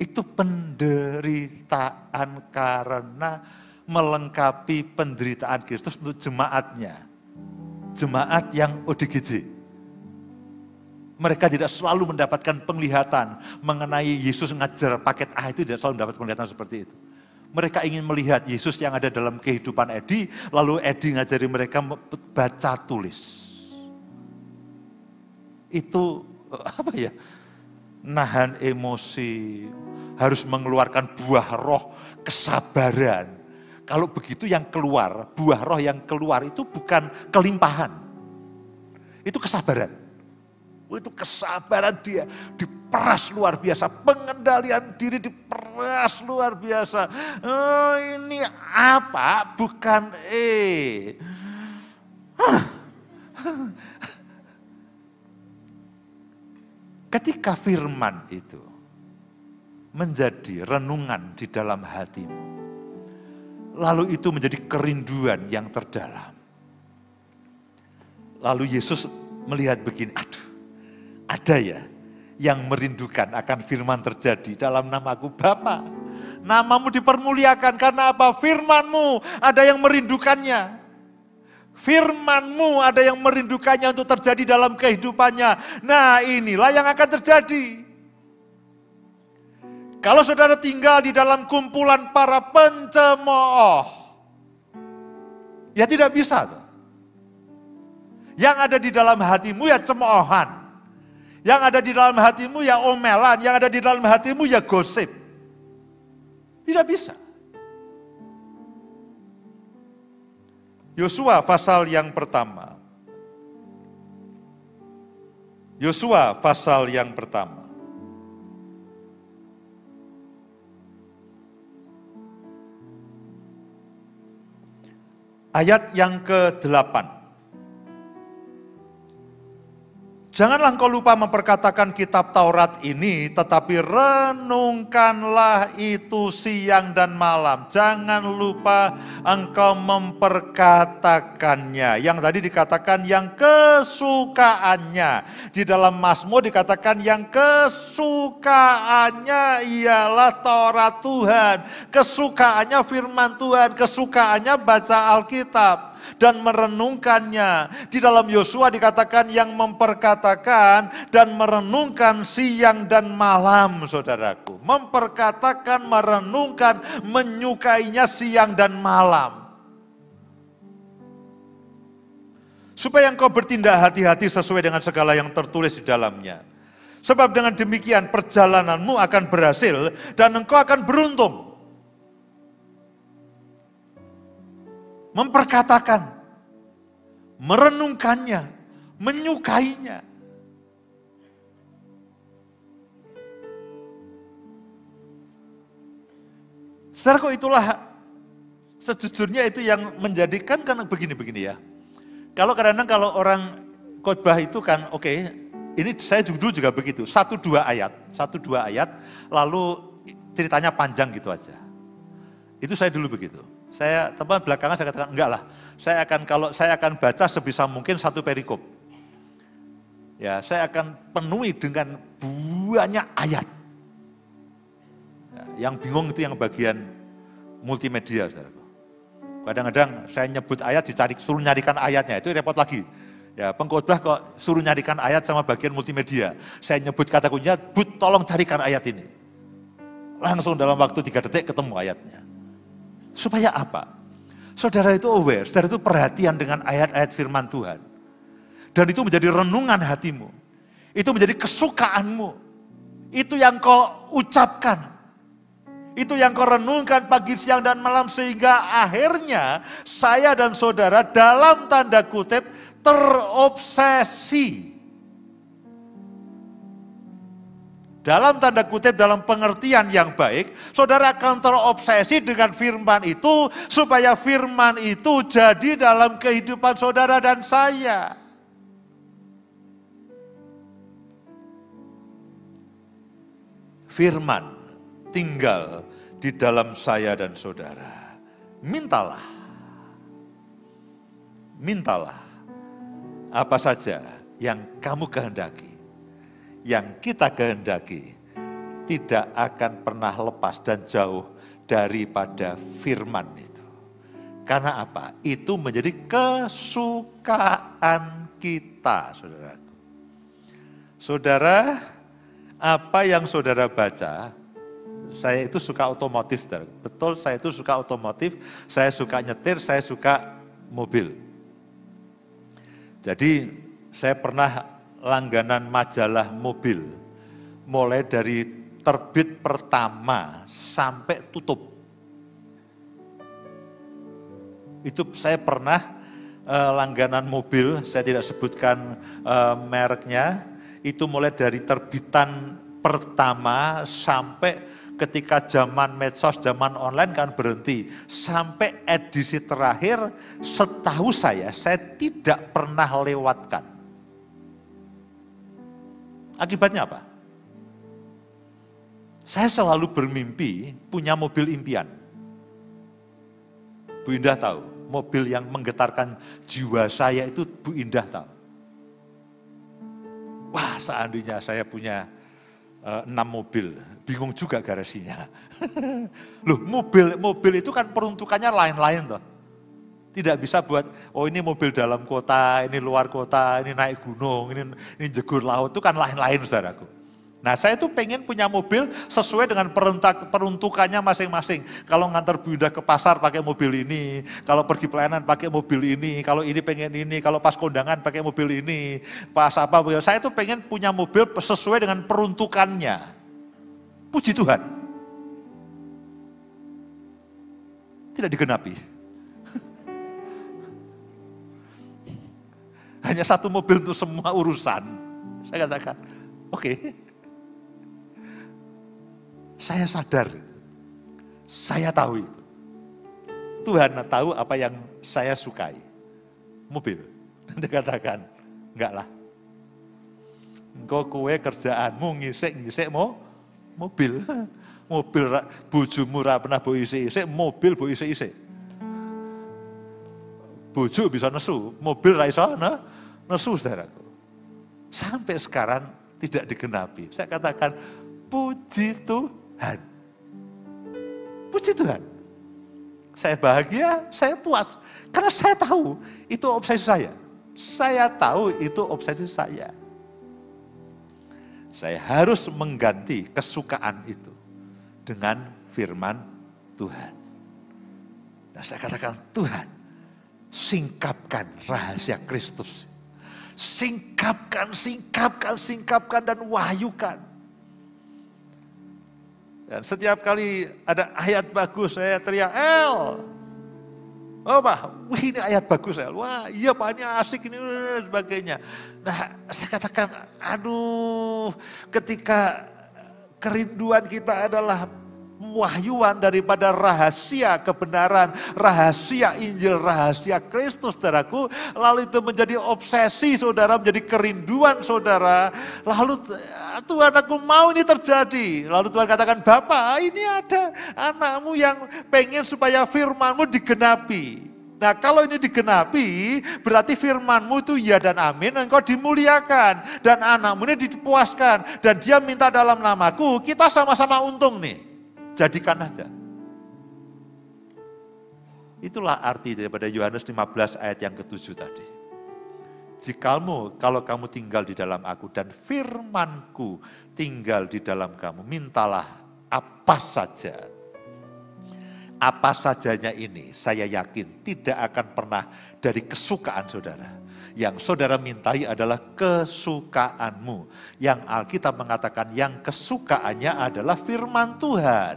Itu penderitaan karena melengkapi penderitaan Kristus untuk jemaatnya. Jemaat yang ODGJ. Mereka tidak selalu mendapatkan penglihatan mengenai Yesus ngajar paket A, itu tidak selalu mendapat penglihatan seperti itu. Mereka ingin melihat Yesus yang ada dalam kehidupan Edi, lalu Edi ngajari mereka baca tulis. Itu apa ya? Nahan emosi, harus mengeluarkan buah roh kesabaran. Kalau begitu yang keluar, buah roh yang keluar itu bukan kelimpahan. Itu kesabaran. Itu kesabaran dia diperas luar biasa, pengendalian diri diperas luar biasa. Oh, ini apa? Bukan Ketika firman itu menjadi renungan di dalam hatimu, lalu itu menjadi kerinduan yang terdalam. Lalu Yesus melihat begini, aduh, ada ya yang merindukan akan firman terjadi dalam namaku. Bapa, namamu dipermuliakan karena apa? Firmanmu ada yang merindukannya. Firmanmu ada yang merindukannya untuk terjadi dalam kehidupannya. Nah inilah yang akan terjadi. Kalau saudara tinggal di dalam kumpulan para pencemooh, ya tidak bisa. Yang ada di dalam hatimu ya cemoohan. Yang ada di dalam hatimu ya omelan, yang ada di dalam hatimu ya gosip. Tidak bisa. Yosua pasal yang pertama. Yosua pasal yang pertama. Ayat yang ke-8. Janganlah engkau lupa memperkatakan kitab Taurat ini, tetapi renungkanlah itu siang dan malam. Jangan lupa engkau memperkatakannya. Yang tadi dikatakan yang kesukaannya. Di dalam Mazmur dikatakan yang kesukaannya ialah Taurat Tuhan. Kesukaannya firman Tuhan, kesukaannya baca Alkitab dan merenungkannya. Di dalam Yosua dikatakan yang memperkatakan dan merenungkan siang dan malam, saudaraku. Memperkatakan, merenungkan, menyukainya siang dan malam. Supaya engkau bertindak hati-hati sesuai dengan segala yang tertulis di dalamnya. Sebab dengan demikian perjalananmu akan berhasil dan engkau akan beruntung. Memperkatakan, merenungkannya, menyukainya. Saudaraku, itulah sejujurnya itu yang menjadikan kan begini-begini ya. Kalau kadang-kadang kalau orang khotbah itu kan oke, ini saya dulu juga begitu, 1-2 ayat, lalu ceritanya panjang gitu aja. Itu saya dulu begitu. Saya teman belakangan saya katakan enggak lah. Kalau saya akan baca sebisa mungkin 1 perikop. Ya, saya akan penuhi dengan banyak ayat. Yang bingung itu yang bagian multimedia, saudaraku. Kadang-kadang saya nyebut ayat, suruh nyarikan ayatnya, itu repot lagi. Ya, pengkhotbah kok suruh nyarikan ayat sama bagian multimedia. Saya nyebut kata kuncinya, "But, tolong carikan ayat ini." Langsung dalam waktu 3 detik ketemu ayatnya. Supaya apa? Saudara itu aware, saudara itu perhatian dengan ayat-ayat firman Tuhan. Dan itu menjadi renungan hatimu. Itu menjadi kesukaanmu. Itu yang kau ucapkan. Itu yang kau renungkan pagi, siang, dan malam. Sehingga akhirnya saya dan saudara dalam tanda kutip terobsesi. Dalam tanda kutip, dalam pengertian yang baik, saudara akan terobsesi dengan firman itu, supaya firman itu jadi dalam kehidupan saudara dan saya. Firman tinggal di dalam saya dan saudara. Mintalah. Mintalah apa saja yang kamu kehendaki. Yang kita kehendaki tidak akan pernah lepas dan jauh daripada firman itu. Karena apa? Itu menjadi kesukaan kita, saudaraku. Saudara, apa yang saudara baca, saya itu suka otomotif, saudara. Betul, saya itu suka otomotif, saya suka nyetir, saya suka mobil. Jadi saya pernah langganan majalah mobil, mulai dari terbit pertama sampai tutup. Itu saya pernah langganan mobil, saya tidak sebutkan mereknya, itu mulai dari terbitan pertama sampai ketika zaman medsos, zaman online kan berhenti. Sampai edisi terakhir, setahu saya tidak pernah lewatkan. Akibatnya apa? Saya selalu bermimpi punya mobil impian. Bu Indah tahu, mobil yang menggetarkan jiwa saya itu Bu Indah tahu. Wah, seandainya saya punya 6 mobil, bingung juga garasinya. Loh, mobil itu kan peruntukannya lain-lain toh. Tidak bisa buat, oh ini mobil dalam kota, ini luar kota, ini naik gunung, ini jegur laut, itu kan lain-lain, saudaraku. Nah, saya tuh pengen punya mobil sesuai dengan peruntukannya masing-masing. Kalau ngantar Bu Indah ke pasar pakai mobil ini, kalau pergi pelayanan pakai mobil ini, kalau ini pengen ini, kalau pas kondangan pakai mobil ini, pas apa, saya tuh pengen punya mobil sesuai dengan peruntukannya. Puji Tuhan. Tidak digenapi. Hanya satu mobil untuk semua urusan. Saya katakan, oke. Saya sadar, saya tahu itu. Tuhan tahu apa yang saya sukai. Mobil. Dia katakan, enggak lah. Engkau kue kerjaanmu ngisik mobil. Mobil bojomu ra pernah mbok isik-isik, mobil mbok isik-isik. Bojo bisa nesu, mobil ra iso nesu, saudaraku. Sampai sekarang tidak digenapi. Saya katakan, puji Tuhan. Puji Tuhan. Saya bahagia, saya puas. Karena saya tahu itu obsesi saya. Saya tahu itu obsesi saya. Saya harus mengganti kesukaan itu dengan firman Tuhan. Nah, saya katakan, Tuhan, singkapkan rahasia Kristus. Singkapkan dan wahyukan. Dan setiap kali ada ayat bagus, saya teriak, El. Oh Pak, wih ini ayat bagus El. Wah iya Pak, ini asik ini dan sebagainya. Nah saya katakan, aduh, ketika kerinduan kita adalah wahyuan daripada rahasia kebenaran, rahasia Injil, rahasia Kristus, saudaraku. Lalu itu menjadi obsesi saudara, menjadi kerinduan saudara. Lalu Tuhan, aku mau ini terjadi. Lalu Tuhan katakan, Bapak ini ada anakmu yang pengen supaya firmanmu digenapi. Nah kalau ini digenapi, berarti firmanmu itu ya dan amin, engkau dimuliakan. Dan anakmu ini dipuaskan. Dan dia minta dalam namaku, kita sama-sama untung nih. Jadikan aja. Itulah arti daripada Yohanes 15 ayat yang ke-7 tadi. Kalau kamu tinggal di dalam aku dan firmanku tinggal di dalam kamu, mintalah apa saja. Apa sajanya ini saya yakin tidak akan pernah dari kesukaan saudara. Yang saudara mintai adalah kesukaanmu. Yang Alkitab mengatakan yang kesukaannya adalah firman Tuhan.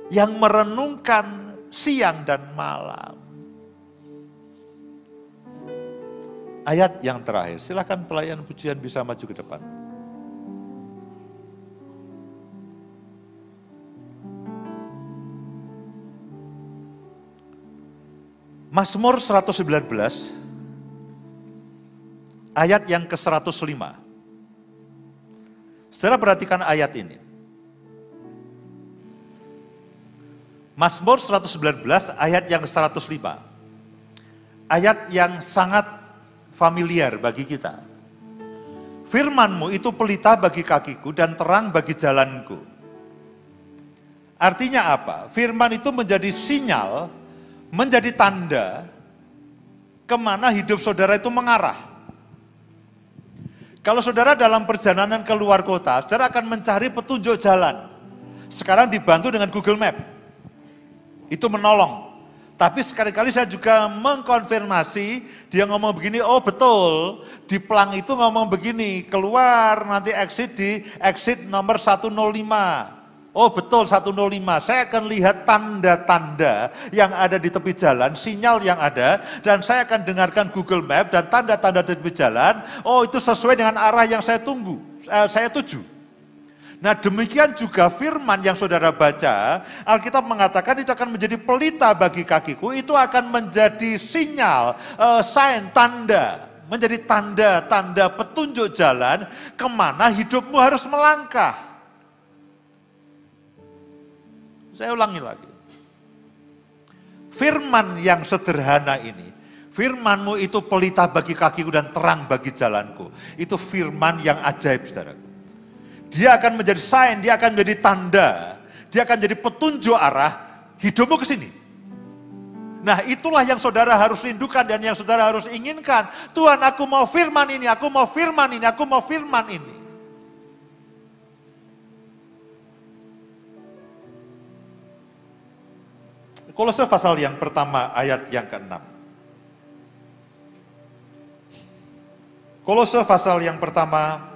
Yang merenungkan siang dan malam. Ayat yang terakhir, silakan pelayan pujian bisa maju ke depan. Mazmur 119, ayat yang ke-105. Saudara perhatikan ayat ini. Mazmur 119, ayat yang ke-105. Ayat yang sangat familiar bagi kita. Firman-Mu itu pelita bagi kakiku dan terang bagi jalanku. Artinya apa? Firman itu menjadi sinyal, menjadi tanda kemana hidup saudara itu mengarah. Kalau saudara dalam perjalanan ke luar kota, saudara akan mencari petunjuk jalan. Sekarang dibantu dengan Google Map. Itu menolong. Tapi sekali-kali saya juga mengkonfirmasi, dia ngomong begini, oh betul, di Plang itu ngomong begini, keluar nanti exit di exit nomor 105. Oh betul 105, saya akan lihat tanda-tanda yang ada di tepi jalan, sinyal yang ada, dan saya akan dengarkan Google Map dan tanda-tanda di tepi jalan, oh itu sesuai dengan arah yang saya tuju. Nah demikian juga firman yang saudara baca, Alkitab mengatakan itu akan menjadi pelita bagi kakiku, itu akan menjadi sinyal, sign, tanda, menjadi tanda-tanda petunjuk jalan kemana hidupmu harus melangkah. Saya ulangi lagi. Firman yang sederhana ini, firman-Mu itu pelita bagi kakiku dan terang bagi jalanku. Itu firman yang ajaib, saudara. Dia akan menjadi sign, dia akan menjadi tanda, dia akan menjadi petunjuk arah hidupmu ke sini. Nah itulah yang saudara harus rindukan dan yang saudara harus inginkan. Tuhan aku mau firman ini, aku mau firman ini, aku mau firman ini. Kolose pasal yang pertama ayat yang ke-6. Kolose pasal yang pertama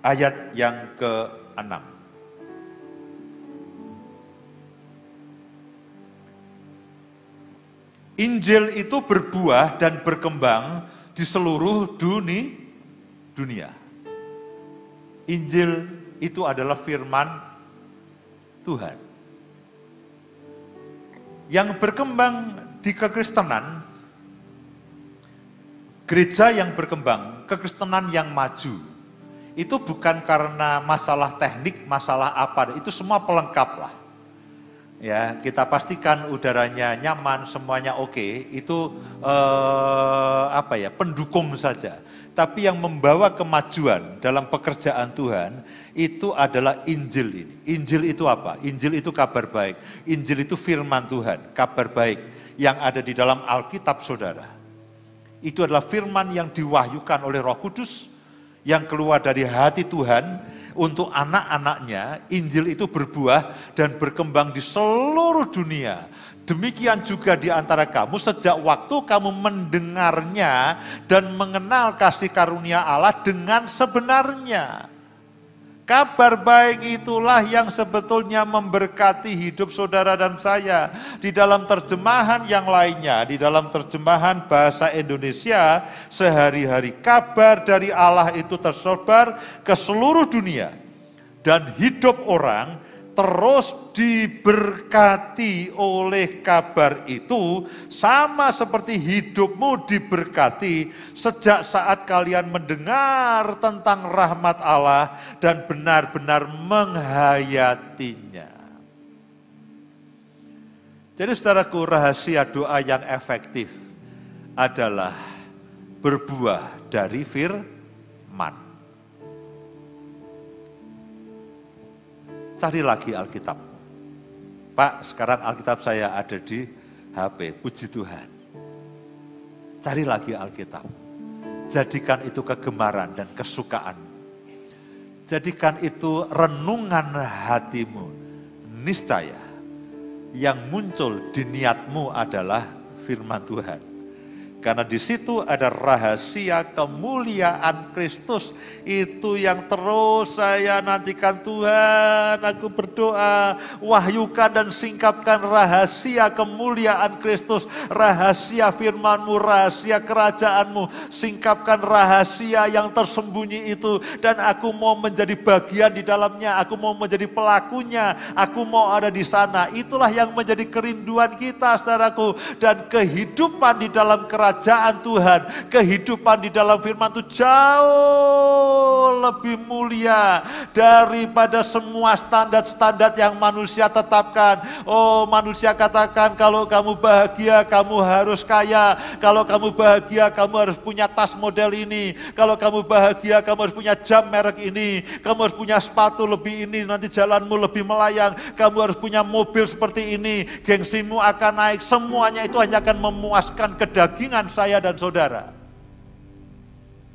ayat yang ke-6. Injil itu berbuah dan berkembang di seluruh dunia. Injil itu adalah firman Tuhan. Yang berkembang di kekristenan, gereja yang berkembang, kekristenan yang maju, itu bukan karena masalah teknik, masalah apa, itu semua pelengkap lah. Ya, kita pastikan udaranya nyaman, semuanya oke, itu pendukung saja. Tapi yang membawa kemajuan dalam pekerjaan Tuhan itu adalah Injil ini. Injil itu apa? Injil itu kabar baik. Injil itu firman Tuhan, kabar baik yang ada di dalam Alkitab saudara. Itu adalah firman yang diwahyukan oleh Roh Kudus yang keluar dari hati Tuhan untuk anak-anaknya. Injil itu berbuah dan berkembang di seluruh dunia. Demikian juga di antara kamu sejak waktu kamu mendengarnya dan mengenal kasih karunia Allah dengan sebenarnya. Kabar baik itulah yang sebetulnya memberkati hidup saudara dan saya. Di dalam terjemahan yang lainnya, di dalam terjemahan bahasa Indonesia sehari-hari, kabar dari Allah itu tersebar ke seluruh dunia. Dan hidup orang terus diberkati oleh kabar itu, sama seperti hidupmu diberkati sejak saat kalian mendengar tentang rahmat Allah dan benar-benar menghayatinya. Jadi saudaraku, rahasia doa yang efektif adalah berbuah dari firman. cari lagi Alkitab. Pak, sekarang Alkitab saya ada di HP, puji Tuhan. Cari lagi Alkitab. Jadikan itu kegemaran dan kesukaan. Jadikan itu renungan hatimu. Niscaya yang muncul di niatmu adalah firman Tuhan. Karena di situ ada rahasia kemuliaan Kristus. Itu yang terus saya nantikan. Tuhan, aku berdoa, wahyukan dan singkapkan rahasia kemuliaan Kristus. Rahasia firman-Mu, rahasia kerajaan-Mu. Singkapkan rahasia yang tersembunyi itu. Dan aku mau menjadi bagian di dalamnya. Aku mau menjadi pelakunya. Aku mau ada di sana. Itulah yang menjadi kerinduan kita, saudaraku. Dan kehidupan di dalam kerajaan Tuhan, kehidupan di dalam firman itu jauh lebih mulia daripada semua standar-standar yang manusia tetapkan. Oh, manusia katakan kalau kamu bahagia kamu harus kaya, kalau kamu bahagia kamu harus punya tas model ini, kalau kamu bahagia kamu harus punya jam merek ini, kamu harus punya sepatu lebih ini, nanti jalanmu lebih melayang, kamu harus punya mobil seperti ini, gengsimu akan naik. Semuanya itu hanya akan memuaskan kedagingan saya dan saudara.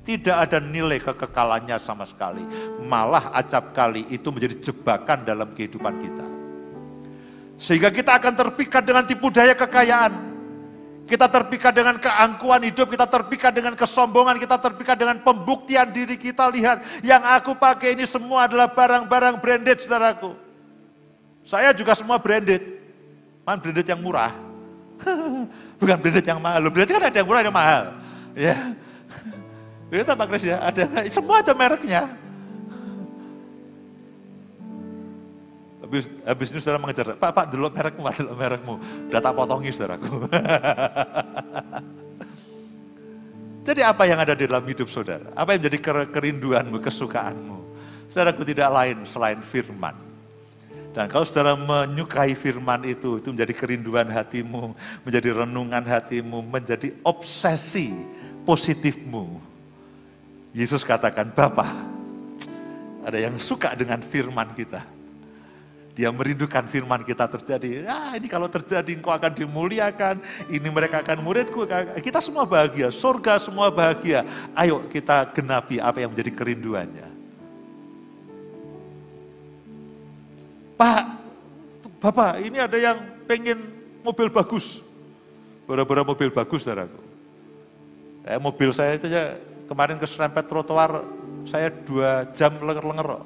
Tidak ada nilai kekekalannya sama sekali. Malah acap kali itu menjadi jebakan dalam kehidupan kita. Sehingga kita akan terpikat dengan tipu daya kekayaan. Kita terpikat dengan keangkuhan hidup, kita terpikat dengan kesombongan, kita terpikat dengan pembuktian diri kita. Lihat, yang aku pakai ini semua adalah barang-barang branded, saudaraku. Saya juga semua branded. Man, branded yang murah. Bukan branded yang mahal. Branded kan ada yang murah, ada yang mahal. Ya. Itu Pak Kris ya, ada semua ada mereknya. Habis ini saudara mengejar, Pak delok merekmu, delok merekmu. Udah tak potongi saudaraku. Jadi apa yang ada di dalam hidup saudara? Apa yang menjadi kerinduanmu, kesukaanmu? Saudaraku, tidak lain selain firman. Dan kalau saudara menyukai firman itu menjadi kerinduan hatimu, menjadi renungan hatimu, menjadi obsesi positifmu. Yesus katakan, Bapa, ada yang suka dengan firman kita. Dia merindukan firman kita terjadi. Ini kalau terjadi engkau akan dimuliakan, ini mereka akan muridku. Kita semua bahagia, surga semua bahagia. Ayo kita genapi apa yang menjadi kerinduannya. Pak, Bapak, ini ada yang pengen mobil bagus. Bara-bara mobil bagus, saudaraku. Mobil saya itu ya kemarin keserempet trotoar, saya 2 jam lenger-lenger.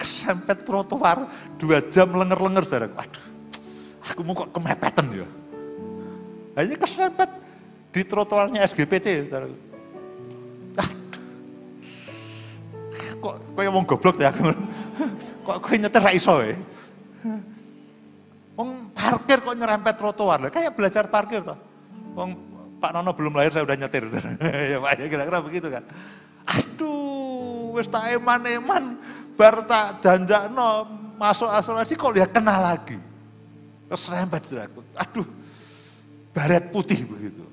Keserempet trotoar, 2 jam lenger-lenger, saudaraku. Aduh, aku mau kok kemepetan ya. Hanya keserempet di trotoarnya SGPC, saudaraku. Aduh, kok yang mau goblok ya aku. Kok nyetir ra iso ya? Wong parkir kok nyerempet trotoar lah, kayak belajar parkir toh. Wong Pak Nono belum lahir saya udah nyetir. Ya Pak, ya kira-kira begitu kan. Aduh, wis tak eman-eman bar tak janjakno masuk asuransi kok lihat kena lagi. Terus serempet saudaraku. Aduh, baret putih begitu.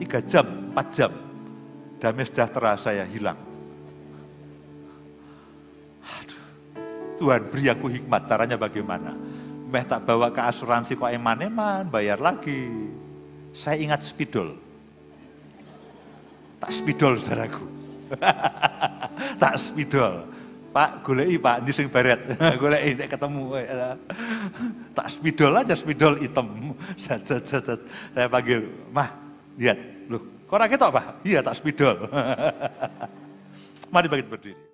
3 jam, 4 jam, damai sejahtera saya hilang. Tuhan beri aku hikmat, caranya bagaimana? Meh tak bawa ke asuransi kok eman-eman, bayar lagi. Saya ingat spidol. Tak spidol saudaraku. Tak spidol. Pak, goleki Pak, ini sing baret. Goleki nek ketemu. Tak spidol aja, spidol hitam. Saya panggil, Mah, lihat. Loh, kok ora ketok Pak? Iya, tak spidol. Mari bangkit berdiri.